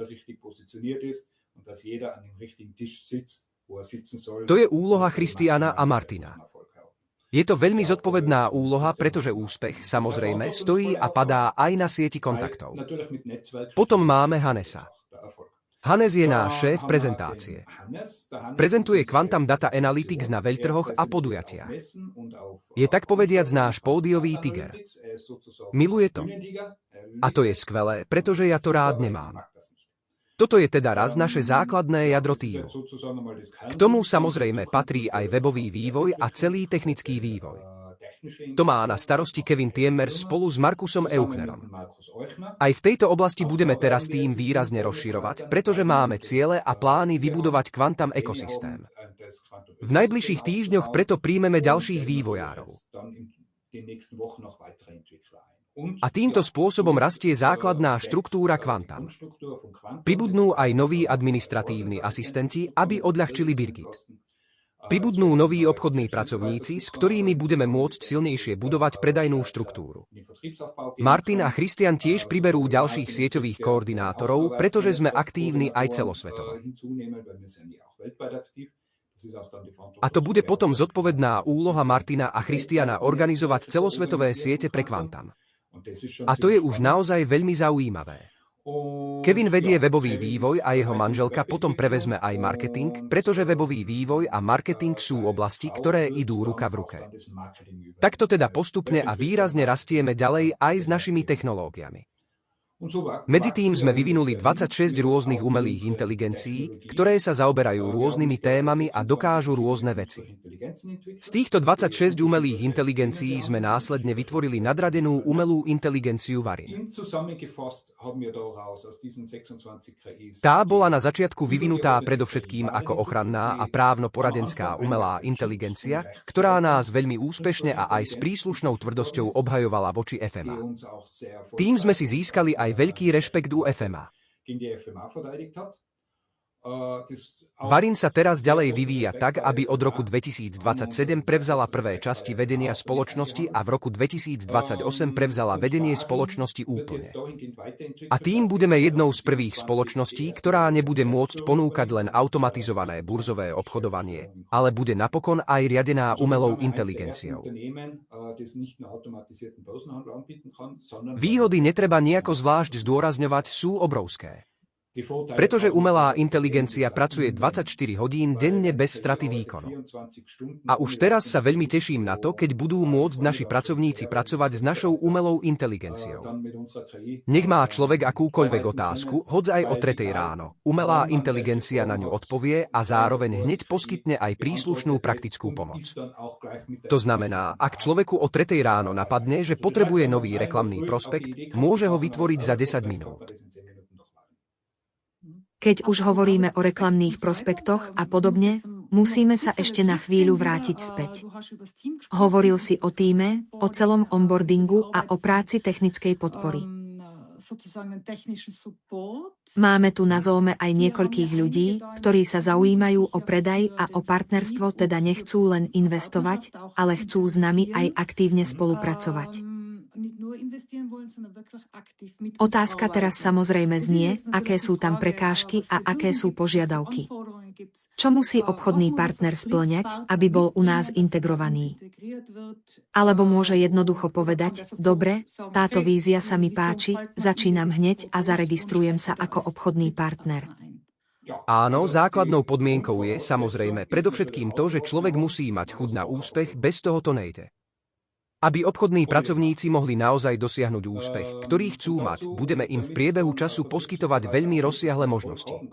To je úloha Christiana a Martina. Je to veľmi zodpovedná úloha, pretože úspech, samozrejme, stojí a padá aj na sieti kontaktov. Potom máme Hannesa. Hannes je náš šéf prezentácie. Prezentuje Quantum Data Analytics na veľtrhoch a podujatiach. Je tak povediac náš pódiový tiger. Miluje to. A to je skvelé, pretože ja to rád nemám. Toto je teda raz naše základné jadro tímu. K tomu samozrejme patrí aj webový vývoj a celý technický vývoj. To má na starosti Kevin Tiemers spolu s Markusom Euchnerom. Aj v tejto oblasti budeme teraz tým výrazne rozširovať, pretože máme ciele a plány vybudovať Quantum ekosystém. V najbližších týždňoch preto príjmeme ďalších vývojárov. A týmto spôsobom rastie základná štruktúra Quantum. Pribudnú aj noví administratívni asistenti, aby odľahčili Birgit. Pribudnú noví obchodní pracovníci, s ktorými budeme môcť silnejšie budovať predajnú štruktúru. Martin a Christian tiež priberú ďalších sieťových koordinátorov, pretože sme aktívni aj celosvetovo. A to bude potom zodpovedná úloha Martina a Christiana organizovať celosvetové siete pre Quantum. A to je už naozaj veľmi zaujímavé. Kevin vedie webový vývoj a jeho manželka potom prevezme aj marketing, pretože webový vývoj a marketing sú oblasti, ktoré idú ruka v ruke. Takto teda postupne a výrazne rastieme ďalej aj s našimi technológiami. Medzitým sme vyvinuli 26 rôznych umelých inteligencií, ktoré sa zaoberajú rôznymi témami a dokážu rôzne veci. Z týchto 26 umelých inteligencií sme následne vytvorili nadradenú umelú inteligenciu Varin. Tá bola na začiatku vyvinutá predovšetkým ako ochranná a právno-poradenská umelá inteligencia, ktorá nás veľmi úspešne a aj s príslušnou tvrdosťou obhajovala voči FMA. Tým sme si získali aj veľký rešpekt u FMA. Varin sa teraz ďalej vyvíja tak, aby od roku 2027 prevzala prvé časti vedenia spoločnosti a v roku 2028 prevzala vedenie spoločnosti úplne. A tým budeme jednou z prvých spoločností, ktorá nebude môcť ponúkať len automatizované burzové obchodovanie, ale bude napokon aj riadená umelou inteligenciou. Výhody netreba nejako zvlášť zdôrazňovať, sú obrovské. Pretože umelá inteligencia pracuje 24 hodín denne bez straty výkonu. A už teraz sa veľmi teším na to, keď budú môcť naši pracovníci pracovať s našou umelou inteligenciou. Nech má človek akúkoľvek otázku, hoď aj o 3:00 ráno. Umelá inteligencia na ňu odpovie a zároveň hneď poskytne aj príslušnú praktickú pomoc. To znamená, ak človeku o 3:00 ráno napadne, že potrebuje nový reklamný prospekt, môže ho vytvoriť za 10 minút. Keď už hovoríme o reklamných prospektoch a podobne, musíme sa ešte na chvíľu vrátiť späť. Hovoril si o tíme, o celom onboardingu a o práci technickej podpory. Máme tu na Zoome aj niekoľkých ľudí, ktorí sa zaujímajú o predaj a o partnerstvo, teda nechcú len investovať, ale chcú s nami aj aktívne spolupracovať. Otázka teraz samozrejme znie, aké sú tam prekážky a aké sú požiadavky. Čo musí obchodný partner spĺňať, aby bol u nás integrovaný? Alebo môže jednoducho povedať, dobre, táto vízia sa mi páči, začínam hneď a zaregistrujem sa ako obchodný partner. Áno, základnou podmienkou je samozrejme predovšetkým to, že človek musí mať chuť na úspech, bez toho to nejde. Aby obchodní pracovníci mohli naozaj dosiahnuť úspech, ktorý chcú mať, budeme im v priebehu času poskytovať veľmi rozsiahle možnosti.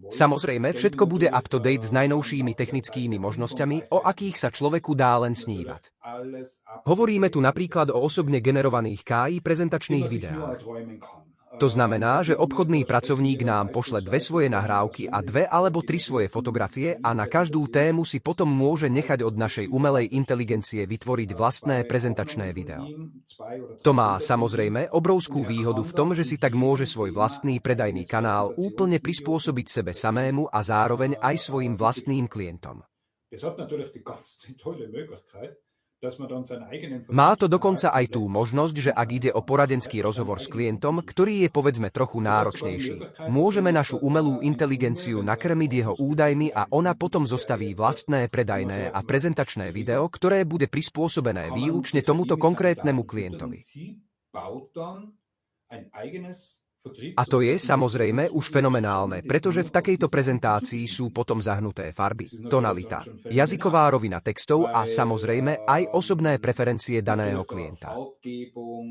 Samozrejme, všetko bude up-to-date s najnovšími technickými možnosťami, o akých sa človeku dá len snívať. Hovoríme tu napríklad o osobne generovaných KI prezentačných videách. To znamená, že obchodný pracovník nám pošle 2 svoje nahrávky a 2 alebo 3 svoje fotografie a na každú tému si potom môže nechať od našej umelej inteligencie vytvoriť vlastné prezentačné video. To má samozrejme obrovskú výhodu v tom, že si tak môže svoj vlastný predajný kanál úplne prispôsobiť sebe samému a zároveň aj svojim vlastným klientom. Má to dokonca aj tú možnosť, že ak ide o poradenský rozhovor s klientom, ktorý je povedzme trochu náročnejší, môžeme našu umelú inteligenciu nakrmiť jeho údajmi a ona potom zostaví vlastné predajné a prezentačné video, ktoré bude prispôsobené výlučne tomuto konkrétnemu klientovi. A to je samozrejme už fenomenálne, pretože v takejto prezentácii sú potom zahnuté farby, tonalita, jazyková rovina textov a samozrejme aj osobné preferencie daného klienta.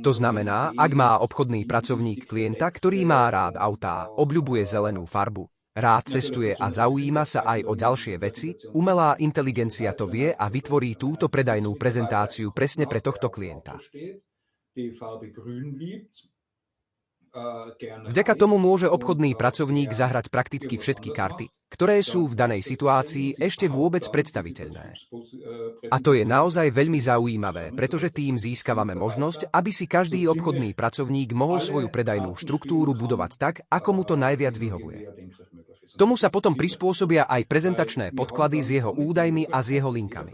To znamená, ak má obchodný pracovník klienta, ktorý má rád autá, obľubuje zelenú farbu, rád cestuje a zaujíma sa aj o ďalšie veci, umelá inteligencia to vie a vytvorí túto predajnú prezentáciu presne pre tohto klienta. Vďaka tomu môže obchodný pracovník zahrať prakticky všetky karty, ktoré sú v danej situácii ešte vôbec predstaviteľné. A to je naozaj veľmi zaujímavé, pretože tým získavame možnosť, aby si každý obchodný pracovník mohol svoju predajnú štruktúru budovať tak, ako mu to najviac vyhovuje. Tomu sa potom prispôsobia aj prezentačné podklady s jeho údajmi a s jeho linkami.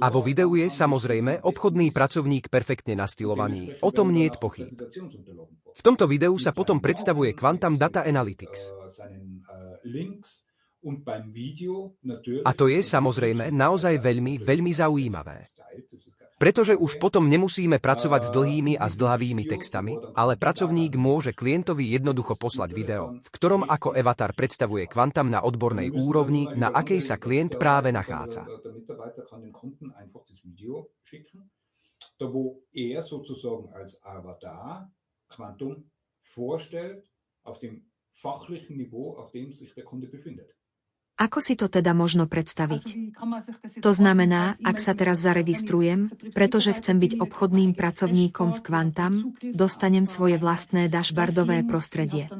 A vo videu je samozrejme obchodný pracovník perfektne nastylovaný, o tom niet pochýb. V tomto videu sa potom predstavuje Quantum Data Analytics. A to je samozrejme naozaj veľmi, veľmi zaujímavé. Pretože už potom nemusíme pracovať s dlhými a zdĺhavými textami, ale pracovník môže klientovi jednoducho poslať video, v ktorom ako avatar predstavuje kvantum na odbornej úrovni, na akej sa klient práve nachádza. Ako si to teda možno predstaviť? To znamená, ak sa teraz zaregistrujem, pretože chcem byť obchodným pracovníkom v Quantum, dostanem svoje vlastné dashboardové prostredie.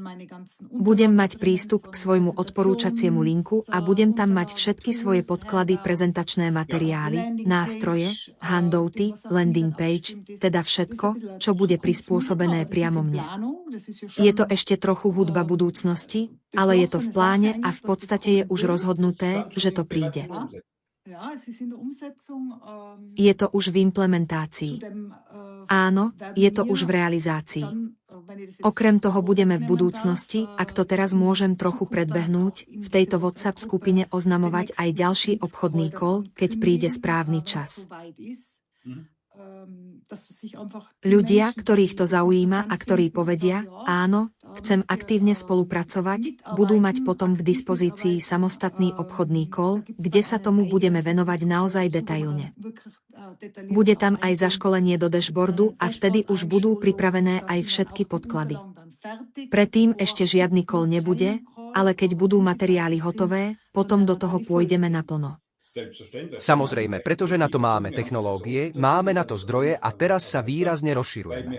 Budem mať prístup k svojmu odporúčaciemu linku a budem tam mať všetky svoje podklady, prezentačné materiály, nástroje, handouty, landing page, teda všetko, čo bude prispôsobené priamo mne. Je to ešte trochu hudba budúcnosti, ale je to v pláne a v podstate je už rozhodnuté, že to príde. Je to už v implementácii. Áno, je to už v realizácii. Okrem toho budeme v budúcnosti, ak to teraz môžem trochu predbehnúť, v tejto WhatsApp skupine oznamovať aj ďalší obchodný call, keď príde správny čas. Ľudia, ktorých to zaujíma a ktorí povedia, áno, chcem aktívne spolupracovať, budú mať potom k dispozícii samostatný obchodný call, kde sa tomu budeme venovať naozaj detailne. Bude tam aj zaškolenie do dashboardu a vtedy už budú pripravené aj všetky podklady. Predtým ešte žiadny call nebude, ale keď budú materiály hotové, potom do toho pôjdeme naplno. Samozrejme, pretože na to máme technológie, máme na to zdroje a teraz sa výrazne rozširujeme.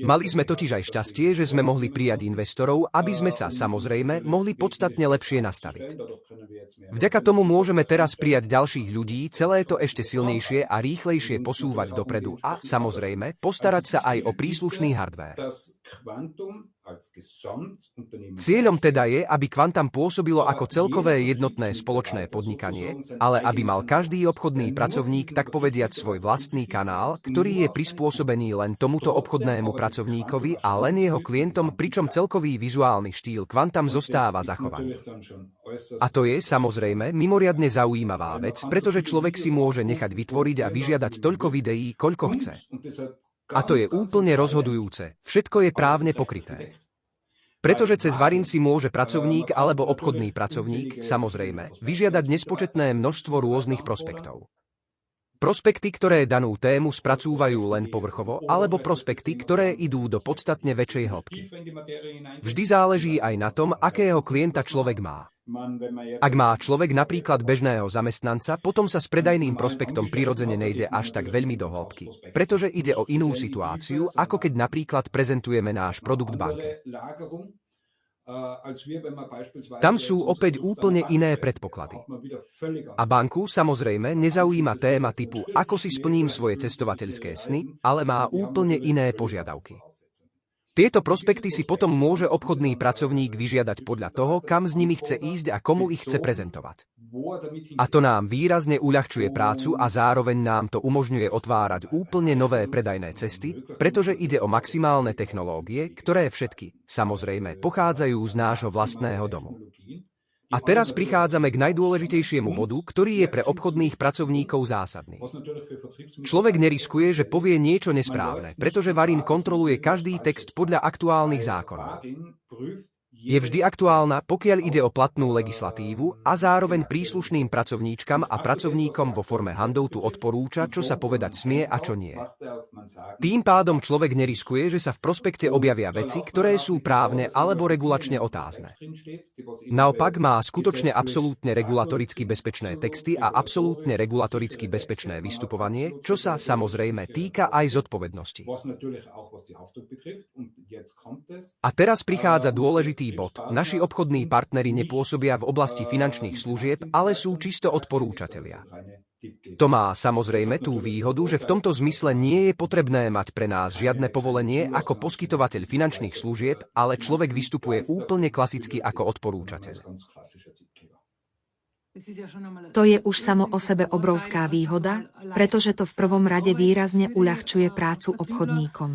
Mali sme totiž aj šťastie, že sme mohli prijať investorov, aby sme sa, samozrejme, mohli podstatne lepšie nastaviť. Vďaka tomu môžeme teraz prijať ďalších ľudí, celé to ešte silnejšie a rýchlejšie posúvať dopredu a, samozrejme, postarať sa aj o príslušný hardware. Cieľom teda je, aby Quantum pôsobilo ako celkové jednotné spoločné podnikanie, ale aby mal každý obchodný pracovník tak povediať svoj vlastný kanál, ktorý je prispôsobený len tomuto obchodnému pracovníkovi a len jeho klientom, pričom celkový vizuálny štýl Quantum zostáva zachovaný. A to je samozrejme mimoriadne zaujímavá vec, pretože človek si môže nechať vytvoriť a vyžiadať toľko videí, koľko chce. A to je úplne rozhodujúce. Všetko je právne pokryté. Pretože cez Varin si môže pracovník alebo obchodný pracovník, samozrejme, vyžiadať nespočetné množstvo rôznych prospektov. Prospekty, ktoré danú tému spracúvajú len povrchovo, alebo prospekty, ktoré idú do podstatne väčšej hĺbky. Vždy záleží aj na tom, akého klienta človek má. Ak má človek napríklad bežného zamestnanca, potom sa s predajným prospektom prirodzene nejde až tak veľmi do hĺbky, pretože ide o inú situáciu, ako keď napríklad prezentujeme náš produkt banke. Tam sú opäť úplne iné predpoklady. A banku samozrejme nezaujíma téma typu, ako si splním svoje cestovateľské sny, ale má úplne iné požiadavky. Tieto prospekty si potom môže obchodný pracovník vyžiadať podľa toho, kam s nimi chce ísť a komu ich chce prezentovať. A to nám výrazne uľahčuje prácu a zároveň nám to umožňuje otvárať úplne nové predajné cesty, pretože ide o maximálne technológie, ktoré všetky, samozrejme, pochádzajú z nášho vlastného domu. A teraz prichádzame k najdôležitejšiemu bodu, ktorý je pre obchodných pracovníkov zásadný. Človek neriskuje, že povie niečo nesprávne, pretože Varin kontroluje každý text podľa aktuálnych zákonov. Je vždy aktuálna, pokiaľ ide o platnú legislatívu a zároveň príslušným pracovníčkam a pracovníkom vo forme handoutu odporúča, čo sa povedať smie a čo nie. Tým pádom človek neriskuje, že sa v prospekte objavia veci, ktoré sú právne alebo regulačne otázne. Naopak má skutočne absolútne regulatoricky bezpečné texty a absolútne regulatoricky bezpečné vystupovanie, čo sa samozrejme týka aj zodpovednosti. A teraz prichádza dôležitý bod. Naši obchodní partneri nepôsobia v oblasti finančných služieb, ale sú čisto odporúčatelia. To má samozrejme tú výhodu, že v tomto zmysle nie je potrebné mať pre nás žiadne povolenie ako poskytovateľ finančných služieb, ale človek vystupuje úplne klasicky ako odporúčateľ. To je už samo o sebe obrovská výhoda, pretože to v prvom rade výrazne uľahčuje prácu obchodníkom.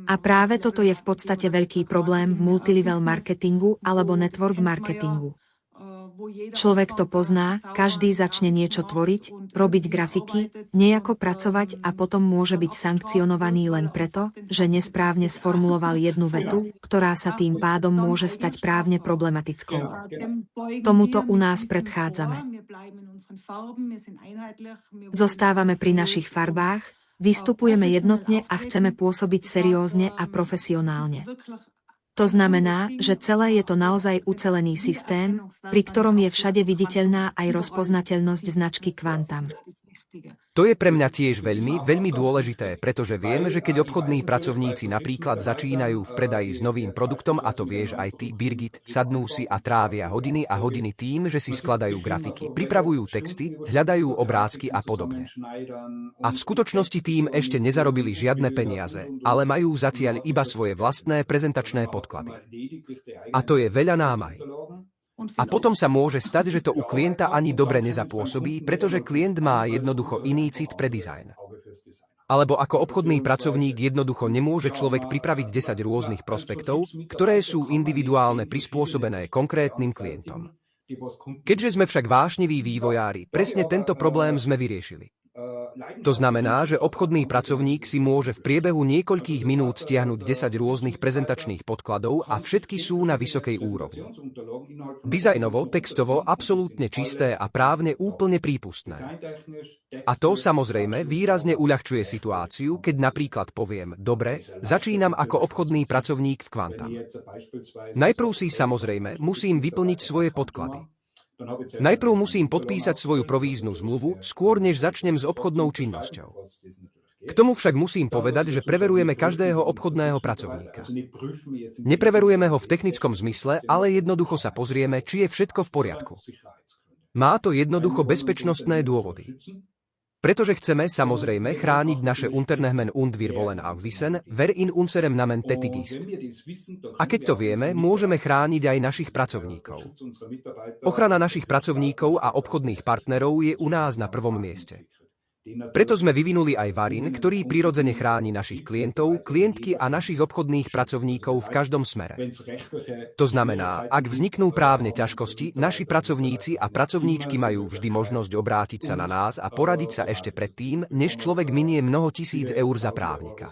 A práve toto je v podstate veľký problém v multilevel marketingu alebo network marketingu. Človek to pozná, každý začne niečo tvoriť, robiť grafiky, nejako pracovať a potom môže byť sankcionovaný len preto, že nesprávne sformuloval jednu vetu, ktorá sa tým pádom môže stať právne problematickou. Tomuto u nás predchádzame. Zostávame pri našich farbách, vystupujeme jednotne a chceme pôsobiť seriózne a profesionálne. To znamená, že celé je to naozaj ucelený systém, pri ktorom je všade viditeľná aj rozpoznateľnosť značky Quantum. To je pre mňa tiež veľmi dôležité, pretože vieme, že keď obchodní pracovníci napríklad začínajú v predaji s novým produktom, a to vieš aj ty, Birgit, sadnú si a trávia hodiny a hodiny tým, že si skladajú grafiky, pripravujú texty, hľadajú obrázky a podobne. A v skutočnosti tým ešte nezarobili žiadne peniaze, ale majú zatiaľ iba svoje vlastné prezentačné podklady. A to je veľa námaj. A potom sa môže stať, že to u klienta ani dobre nezapôsobí, pretože klient má jednoducho iný cit pre dizajn. Alebo ako obchodný pracovník jednoducho nemôže človek pripraviť 10 rôznych prospektov, ktoré sú individuálne prispôsobené konkrétnym klientom. Keďže sme však vášniví vývojári, presne tento problém sme vyriešili. To znamená, že obchodný pracovník si môže v priebehu niekoľkých minút stiahnuť 10 rôznych prezentačných podkladov a všetky sú na vysokej úrovni. Dizajnovo, textovo, absolútne čisté a právne úplne prípustné. A to samozrejme výrazne uľahčuje situáciu, keď napríklad poviem, dobre, začínam ako obchodný pracovník v Quantum. Najprv si samozrejme musím vyplniť svoje podklady. Najprv musím podpísať svoju províznu zmluvu, skôr než začnem s obchodnou činnosťou. K tomu však musím povedať, že preverujeme každého obchodného pracovníka. Nepreverujeme ho v technickom zmysle, ale jednoducho sa pozrieme, či je všetko v poriadku. Má to jednoducho bezpečnostné dôvody. Pretože chceme samozrejme chrániť naše Unternehmen und wir wollen auch wissen, wer in unserem Namen tätig ist. A keď to vieme, môžeme chrániť aj našich pracovníkov. Ochrana našich pracovníkov a obchodných partnerov je u nás na prvom mieste. Preto sme vyvinuli aj Varin, ktorý prirodzene chráni našich klientov, klientky a našich obchodných pracovníkov v každom smere. To znamená, ak vzniknú právne ťažkosti, naši pracovníci a pracovníčky majú vždy možnosť obrátiť sa na nás a poradiť sa ešte predtým, než človek minie mnoho tisíc eur za právnika.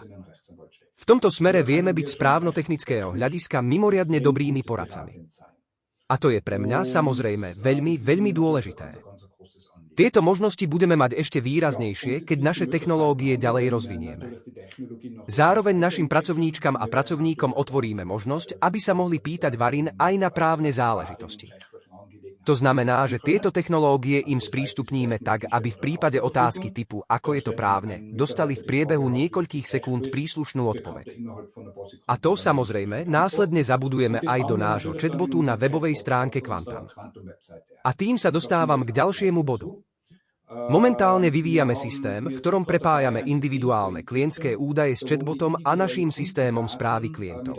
V tomto smere vieme byť z právno-technického hľadiska mimoriadne dobrými poradcami. A to je pre mňa samozrejme veľmi dôležité. Tieto možnosti budeme mať ešte výraznejšie, keď naše technológie ďalej rozvinieme. Zároveň našim pracovníčkam a pracovníkom otvoríme možnosť, aby sa mohli pýtať Varin aj na právne záležitosti. To znamená, že tieto technológie im sprístupníme tak, aby v prípade otázky typu ako je to právne, dostali v priebehu niekoľkých sekúnd príslušnú odpoveď. A to samozrejme následne zabudujeme aj do nášho chatbotu na webovej stránke Quantum. A tým sa dostávam k ďalšiemu bodu. Momentálne vyvíjame systém, v ktorom prepájame individuálne klientské údaje s chatbotom a naším systémom správy klientov.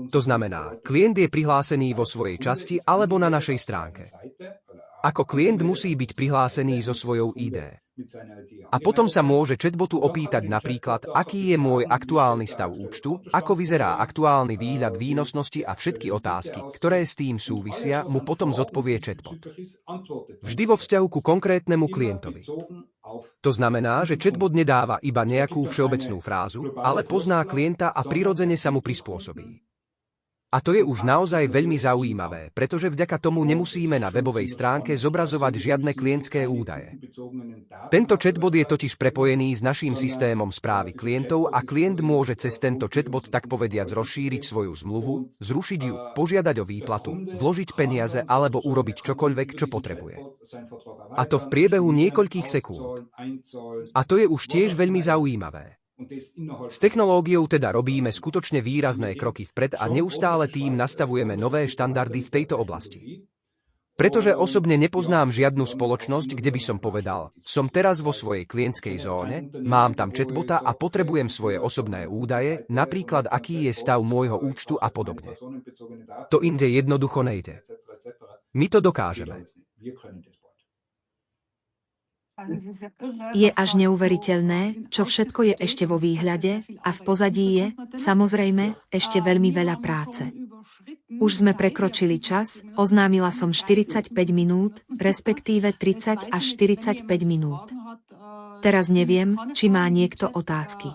To znamená, klient je prihlásený vo svojej časti alebo na našej stránke. Ako klient musí byť prihlásený so svojou ID. A potom sa môže chatbotu opýtať napríklad, aký je môj aktuálny stav účtu, ako vyzerá aktuálny výhľad výnosnosti a všetky otázky, ktoré s tým súvisia, mu potom zodpovie chatbot. Vždy vo vzťahu ku konkrétnemu klientovi. To znamená, že chatbot nedáva iba nejakú všeobecnú frázu, ale pozná klienta a prirodzene sa mu prispôsobí. A to je už naozaj veľmi zaujímavé, pretože vďaka tomu nemusíme na webovej stránke zobrazovať žiadne klientské údaje. Tento chatbot je totiž prepojený s naším systémom správy klientov a klient môže cez tento chatbot tak povediac rozšíriť svoju zmluvu, zrušiť ju, požiadať o výplatu, vložiť peniaze alebo urobiť čokoľvek, čo potrebuje. A to v priebehu niekoľkých sekúnd. A to je už tiež veľmi zaujímavé. S technológiou teda robíme skutočne výrazné kroky vpred a neustále tým nastavujeme nové štandardy v tejto oblasti. Pretože osobne nepoznám žiadnu spoločnosť, kde by som povedal, som teraz vo svojej klientskej zóne, mám tam chatbota a potrebujem svoje osobné údaje, napríklad aký je stav môjho účtu a podobne. To inde jednoducho nejde. My to dokážeme. Je až neuveriteľné, čo všetko je ešte vo výhľade a v pozadí je, samozrejme, ešte veľmi veľa práce. Už sme prekročili čas, oznámila som 45 minút, respektíve 30 až 45 minút. Teraz neviem, či má niekto otázky.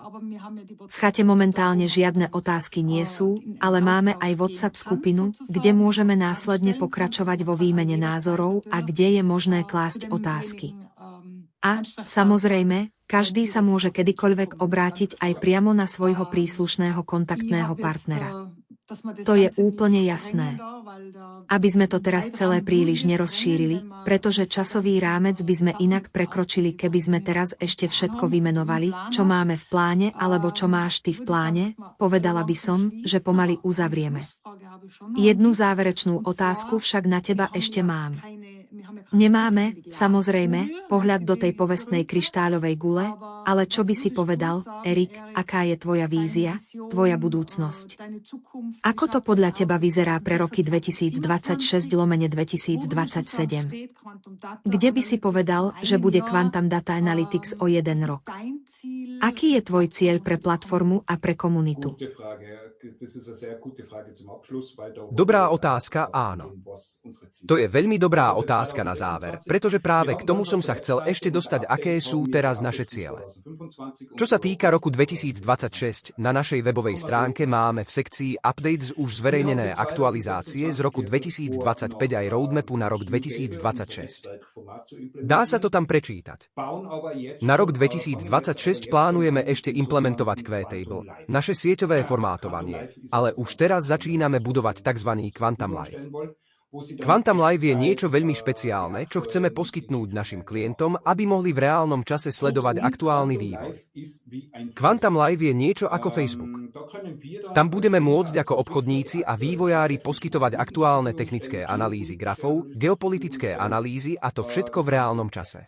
V chate momentálne žiadne otázky nie sú, ale máme aj WhatsApp skupinu, kde môžeme následne pokračovať vo výmene názorov a kde je možné klásť otázky. A, samozrejme, každý sa môže kedykoľvek obrátiť aj priamo na svojho príslušného kontaktného partnera. To je úplne jasné. Aby sme to teraz celé príliš nerozšírili, pretože časový rámec by sme inak prekročili, keby sme teraz ešte všetko vymenovali, čo máme v pláne alebo čo máš ty v pláne, povedala by som, že pomaly uzavrieme. Jednu záverečnú otázku však na teba ešte mám. Nemáme, samozrejme, pohľad do tej povestnej kryštáľovej gule, ale čo by si povedal, Erik, aká je tvoja vízia, tvoja budúcnosť? Ako to podľa teba vyzerá pre roky 2026/2027? Kde by si povedal, že bude Quantum Data Analytics o 1 rok? Aký je tvoj cieľ pre platformu a pre komunitu? Dobrá otázka, áno. To je veľmi dobrá otázka na záver, pretože práve k tomu som sa chcel ešte dostať, aké sú teraz naše ciele. Čo sa týka roku 2026, na našej webovej stránke máme v sekcii Updates už zverejnené aktualizácie z roku 2025 aj roadmapu na rok 2026. Dá sa to tam prečítať. Na rok 2026 plánujeme ešte implementovať Quaytable, naše sieťové formátovanie, ale už teraz začíname budovať tzv. Quantum Live. Quantum Live je niečo veľmi špeciálne, čo chceme poskytnúť našim klientom, aby mohli v reálnom čase sledovať aktuálny vývoj. Quantum Live je niečo ako Facebook. Tam budeme môcť ako obchodníci a vývojári poskytovať aktuálne technické analýzy grafov, geopolitické analýzy a to všetko v reálnom čase.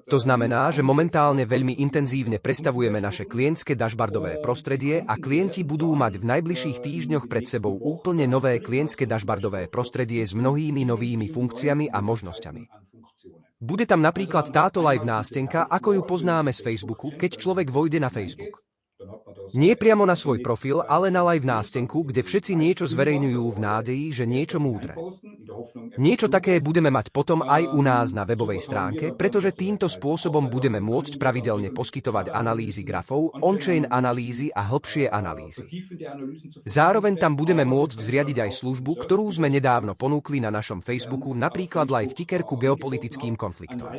To znamená, že momentálne veľmi intenzívne prestavujeme naše klientské dashboardové prostredie a klienti budú mať v najbližších týždňoch pred sebou úplne nové klientské dashboardové prostredie s mnohými novými funkciami a možnosťami. Bude tam napríklad táto live nástenka, ako ju poznáme z Facebooku, keď človek vojde na Facebook. Nie priamo na svoj profil, ale na live nástenku, kde všetci niečo zverejňujú v nádeji, že niečo múdre. Niečo také budeme mať potom aj u nás na webovej stránke, pretože týmto spôsobom budeme môcť pravidelne poskytovať analýzy grafov, on-chain analýzy a hĺbšie analýzy. Zároveň tam budeme môcť zriadiť aj službu, ktorú sme nedávno ponúkli na našom Facebooku, napríklad live tickerku geopolitickým konfliktom.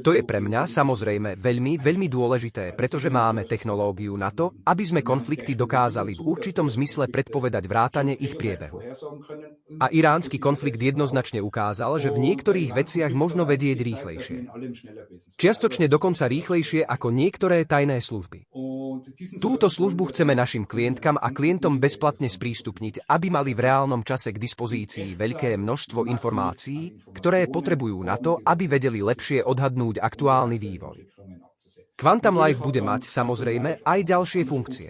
To je pre mňa samozrejme veľmi dôležité, pretože máme technológiu na to, aby sme konflikty dokázali v určitom zmysle predpovedať vrátane ich priebehu. A iránsky konflikt jednoznačne ukázal, že v niektorých veciach možno vedieť rýchlejšie. Čiastočne dokonca rýchlejšie ako niektoré tajné služby. Túto službu chceme našim klientkam a klientom bezplatne sprístupniť, aby mali v reálnom čase k dispozícii veľké množstvo informácií, ktoré potrebujú na to, aby vedeli lepšie odhadnúť aktuálny vývoj. Quantum Live bude mať, samozrejme, aj ďalšie funkcie.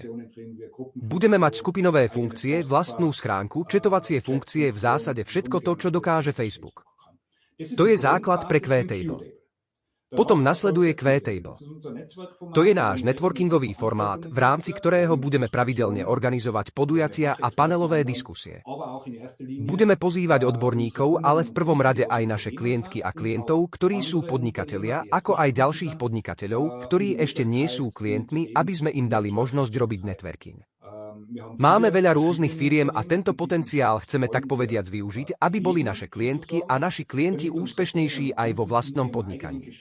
Budeme mať skupinové funkcie, vlastnú schránku, četovacie funkcie, v zásade všetko to, čo dokáže Facebook. To je základ pre Quaytable. Potom nasleduje Quaytable. To je náš networkingový formát, v rámci ktorého budeme pravidelne organizovať podujatia a panelové diskusie. Budeme pozývať odborníkov, ale v prvom rade aj naše klientky a klientov, ktorí sú podnikatelia, ako aj ďalších podnikateľov, ktorí ešte nie sú klientmi, aby sme im dali možnosť robiť networking. Máme veľa rôznych firiem a tento potenciál chceme tak povediac využiť, aby boli naše klientky a naši klienti úspešnejší aj vo vlastnom podnikaní.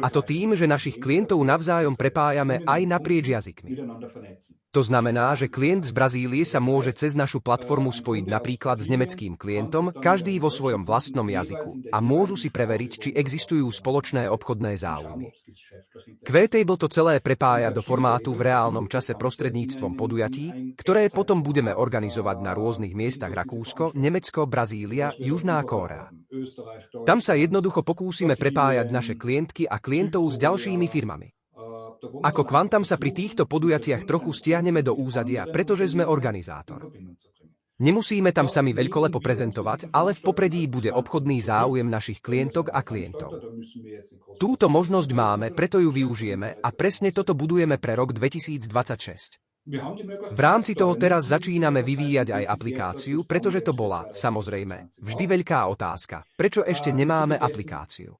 A to tým, že našich klientov navzájom prepájame aj naprieč jazykmi. To znamená, že klient z Brazílie sa môže cez našu platformu spojiť napríklad s nemeckým klientom, každý vo svojom vlastnom jazyku, a môžu si preveriť, či existujú spoločné obchodné záujmy. Quaytable to celé prepája do formátu v reálnom čase prostredníctvom podujatí, ktoré potom budeme organizovať na rôznych miestach Rakúsko, Nemecko, Brazília, Južná Kórea. Tam sa jednoducho pokúsime prepájať naše klientky a klientov s ďalšími firmami. Ako Quantum sa pri týchto podujatiach trochu stiahneme do úzadia, pretože sme organizátor. Nemusíme tam sami veľkolepo prezentovať, ale v popredí bude obchodný záujem našich klientok a klientov. Túto možnosť máme, preto ju využijeme a presne toto budujeme pre rok 2026. V rámci toho teraz začíname vyvíjať aj aplikáciu, pretože to bola, samozrejme, vždy veľká otázka. Prečo ešte nemáme aplikáciu?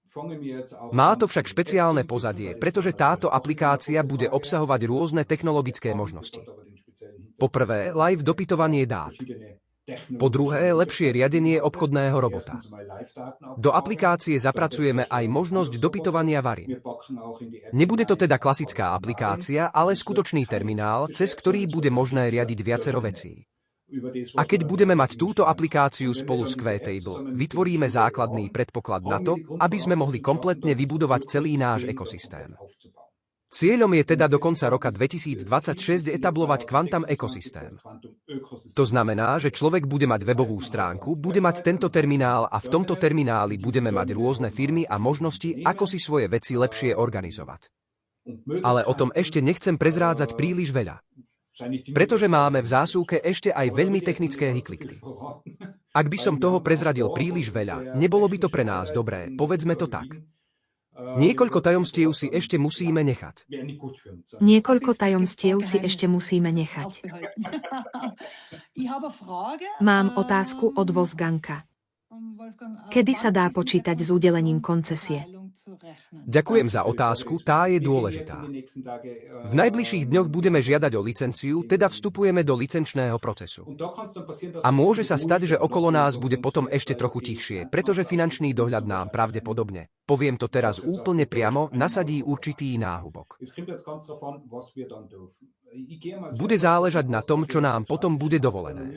Má to však špeciálne pozadie, pretože táto aplikácia bude obsahovať rôzne technologické možnosti. Po prvé, live dopytovanie dát. Po druhé, lepšie riadenie obchodného robota. Do aplikácie zapracujeme aj možnosť dopytovania varín. Nebude to teda klasická aplikácia, ale skutočný terminál, cez ktorý bude možné riadiť viacero vecí. A keď budeme mať túto aplikáciu spolu s Quaytable, vytvoríme základný predpoklad na to, aby sme mohli kompletne vybudovať celý náš ekosystém. Cieľom je teda do konca roka 2026 etablovať Quantum ekosystém. To znamená, že človek bude mať webovú stránku, bude mať tento terminál a v tomto termináli budeme mať rôzne firmy a možnosti, ako si svoje veci lepšie organizovať. Ale o tom ešte nechcem prezrádzať príliš veľa. Pretože máme v zásuvke ešte aj veľmi technické hyklikty. Ak by som toho prezradil príliš veľa, nebolo by to pre nás dobré, povedzme to tak. Niekoľko tajomstiev si ešte musíme nechať. Mám otázku od Wolfganga. Kedy sa dá počítať s udelením koncesie? Ďakujem za otázku, tá je dôležitá. V najbližších dňoch budeme žiadať o licenciu, teda vstupujeme do licenčného procesu. A môže sa stať, že okolo nás bude potom ešte trochu tichšie, pretože finančný dohľad nám pravdepodobne, poviem to teraz úplne priamo, nasadí určitý náhubok. Bude záležať na tom, čo nám potom bude dovolené.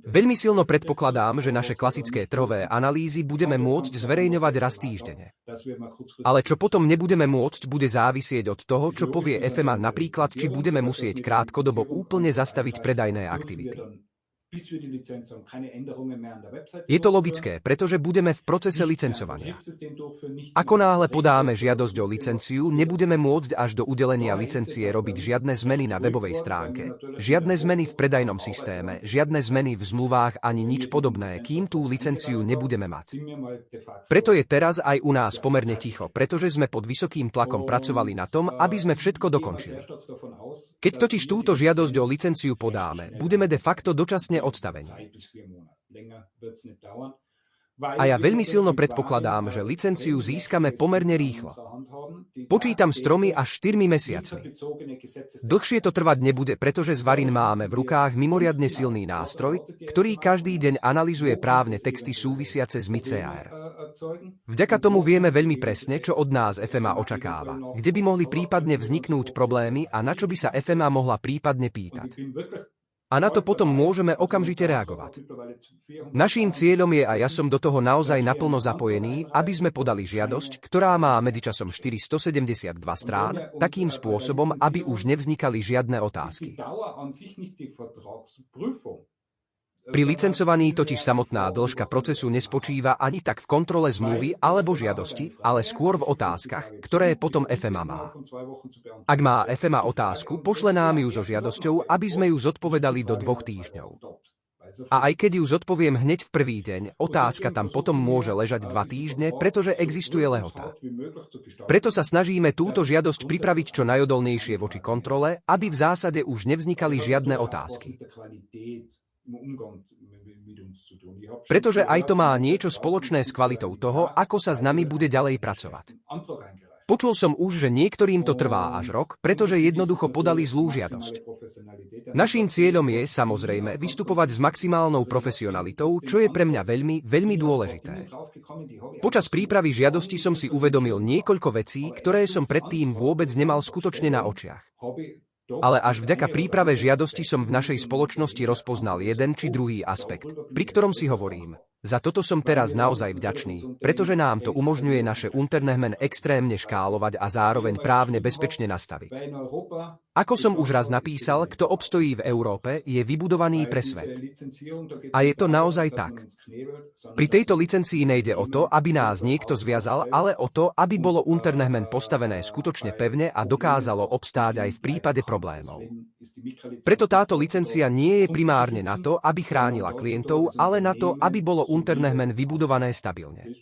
Veľmi silno predpokladám, že naše klasické trhové analýzy budeme môcť zverejňovať raz týždenne. Ale čo potom nebudeme môcť, bude závisieť od toho, čo povie FMA, napríklad, či budeme musieť krátkodobo úplne zastaviť predajné aktivity. Je to logické, pretože budeme v procese licencovania. Ako náhle podáme žiadosť o licenciu, nebudeme môcť až do udelenia licencie robiť žiadne zmeny na webovej stránke, žiadne zmeny v predajnom systéme, žiadne zmeny v zmluvách ani nič podobné, kým tú licenciu nebudeme mať. Preto je teraz aj u nás pomerne ticho, pretože sme pod vysokým tlakom pracovali na tom, aby sme všetko dokončili. Keď totiž túto žiadosť o licenciu podáme, budeme de facto dočasne odstavení. A ja veľmi silno predpokladám, že licenciu získame pomerne rýchlo. Počítam s 3 až 4 mesiacmi. Dlhšie to trvať nebude, pretože z Varin máme v rukách mimoriadne silný nástroj, ktorý každý deň analyzuje právne texty súvisiace s MiCAR. Vďaka tomu vieme veľmi presne, čo od nás FMA očakáva, kde by mohli prípadne vzniknúť problémy a na čo by sa FMA mohla prípadne pýtať. A na to potom môžeme okamžite reagovať. Naším cieľom je, a ja som do toho naozaj naplno zapojený, aby sme podali žiadosť, ktorá má medzičasom 472 strán, takým spôsobom, aby už nevznikali žiadne otázky. Pri licencovaní totiž samotná dĺžka procesu nespočíva ani tak v kontrole zmluvy alebo žiadosti, ale skôr v otázkach, ktoré potom FMA má. Ak má FMA otázku, pošle nám ju so žiadosťou, aby sme ju zodpovedali do 2 týždňov. A aj keď ju zodpoviem hneď v prvý deň, otázka tam potom môže ležať 2 týždne, pretože existuje lehota. Preto sa snažíme túto žiadosť pripraviť čo najodolnejšie voči kontrole, aby v zásade už nevznikali žiadne otázky. Pretože aj to má niečo spoločné s kvalitou toho, ako sa s nami bude ďalej pracovať. Počul som už, že niektorým to trvá až rok, pretože jednoducho podali zlú žiadosť. Naším cieľom je, samozrejme, vystupovať s maximálnou profesionalitou, čo je pre mňa veľmi, veľmi dôležité. Počas prípravy žiadosti som si uvedomil niekoľko vecí, ktoré som predtým vôbec nemal skutočne na očiach. Ale až vďaka príprave žiadosti som v našej spoločnosti rozpoznal jeden či druhý aspekt, pri ktorom si hovorím: za toto som teraz naozaj vďačný, pretože nám to umožňuje naše Unternehmen extrémne škálovať a zároveň právne bezpečne nastaviť. Ako som už raz napísal, kto obstojí v Európe, je vybudovaný pre svet. A je to naozaj tak. Pri tejto licencii nejde o to, aby nás niekto zviazal, ale o to, aby bolo Unternehmen postavené skutočne pevne a dokázalo obstáť aj v prípade problémov. Preto táto licencia nie je primárne na to, aby chránila klientov, ale na to, aby bolo Unternehmen vybudované stabilne.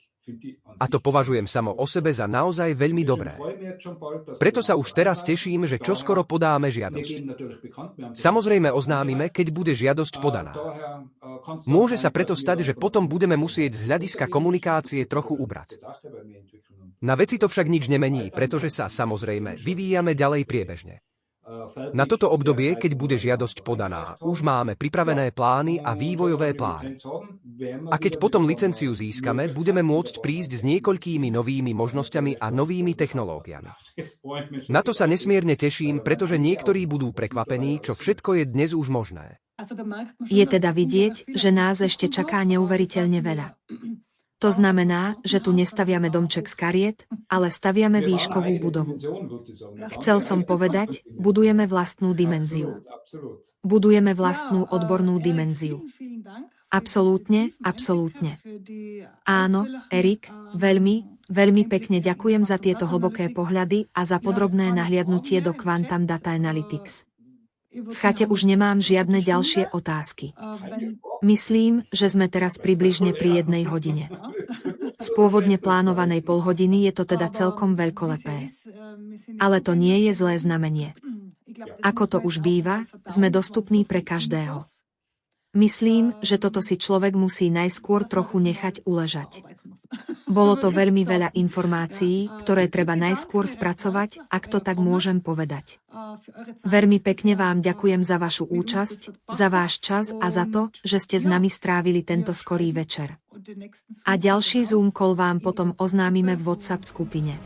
A to považujem samo o sebe za naozaj veľmi dobré. Preto sa už teraz teším, že čoskoro podáme žiadosť. Samozrejme oznámime, keď bude žiadosť podaná. Môže sa preto stať, že potom budeme musieť z hľadiska komunikácie trochu ubrať. Na veci to však nič nemení, pretože sa samozrejme vyvíjame ďalej priebežne. Na toto obdobie, keď bude žiadosť podaná, už máme pripravené plány a vývojové plány. A keď potom licenciu získame, budeme môcť prísť s niekoľkými novými možnosťami a novými technológiami. Na to sa nesmierne teším, pretože niektorí budú prekvapení, čo všetko je dnes už možné. Je teda vidieť, že nás ešte čaká neuveriteľne veľa. To znamená, že tu nestaviame domček z kariet, ale staviame výškovú budovu. Chcel som povedať, budujeme vlastnú dimenziu. Budujeme vlastnú odbornú dimenziu. Absolútne, absolútne. Áno, Erik, veľmi pekne ďakujem za tieto hlboké pohľady a za podrobné nahliadnutie do Quantum Data Analytics. V chate už nemám žiadne ďalšie otázky. Myslím, že sme teraz približne pri 1 hodine. Z pôvodne plánovanej polhodiny je to teda celkom veľkolepé. Ale to nie je zlé znamenie. Ako to už býva, sme dostupní pre každého. Myslím, že toto si človek musí najskôr trochu nechať uležať. Bolo to veľmi veľa informácií, ktoré treba najskôr spracovať, ak to tak môžem povedať. Veľmi pekne vám ďakujem za vašu účasť, za váš čas a za to, že ste s nami strávili tento skorý večer. A ďalší Zoom call vám potom oznámime v WhatsApp skupine.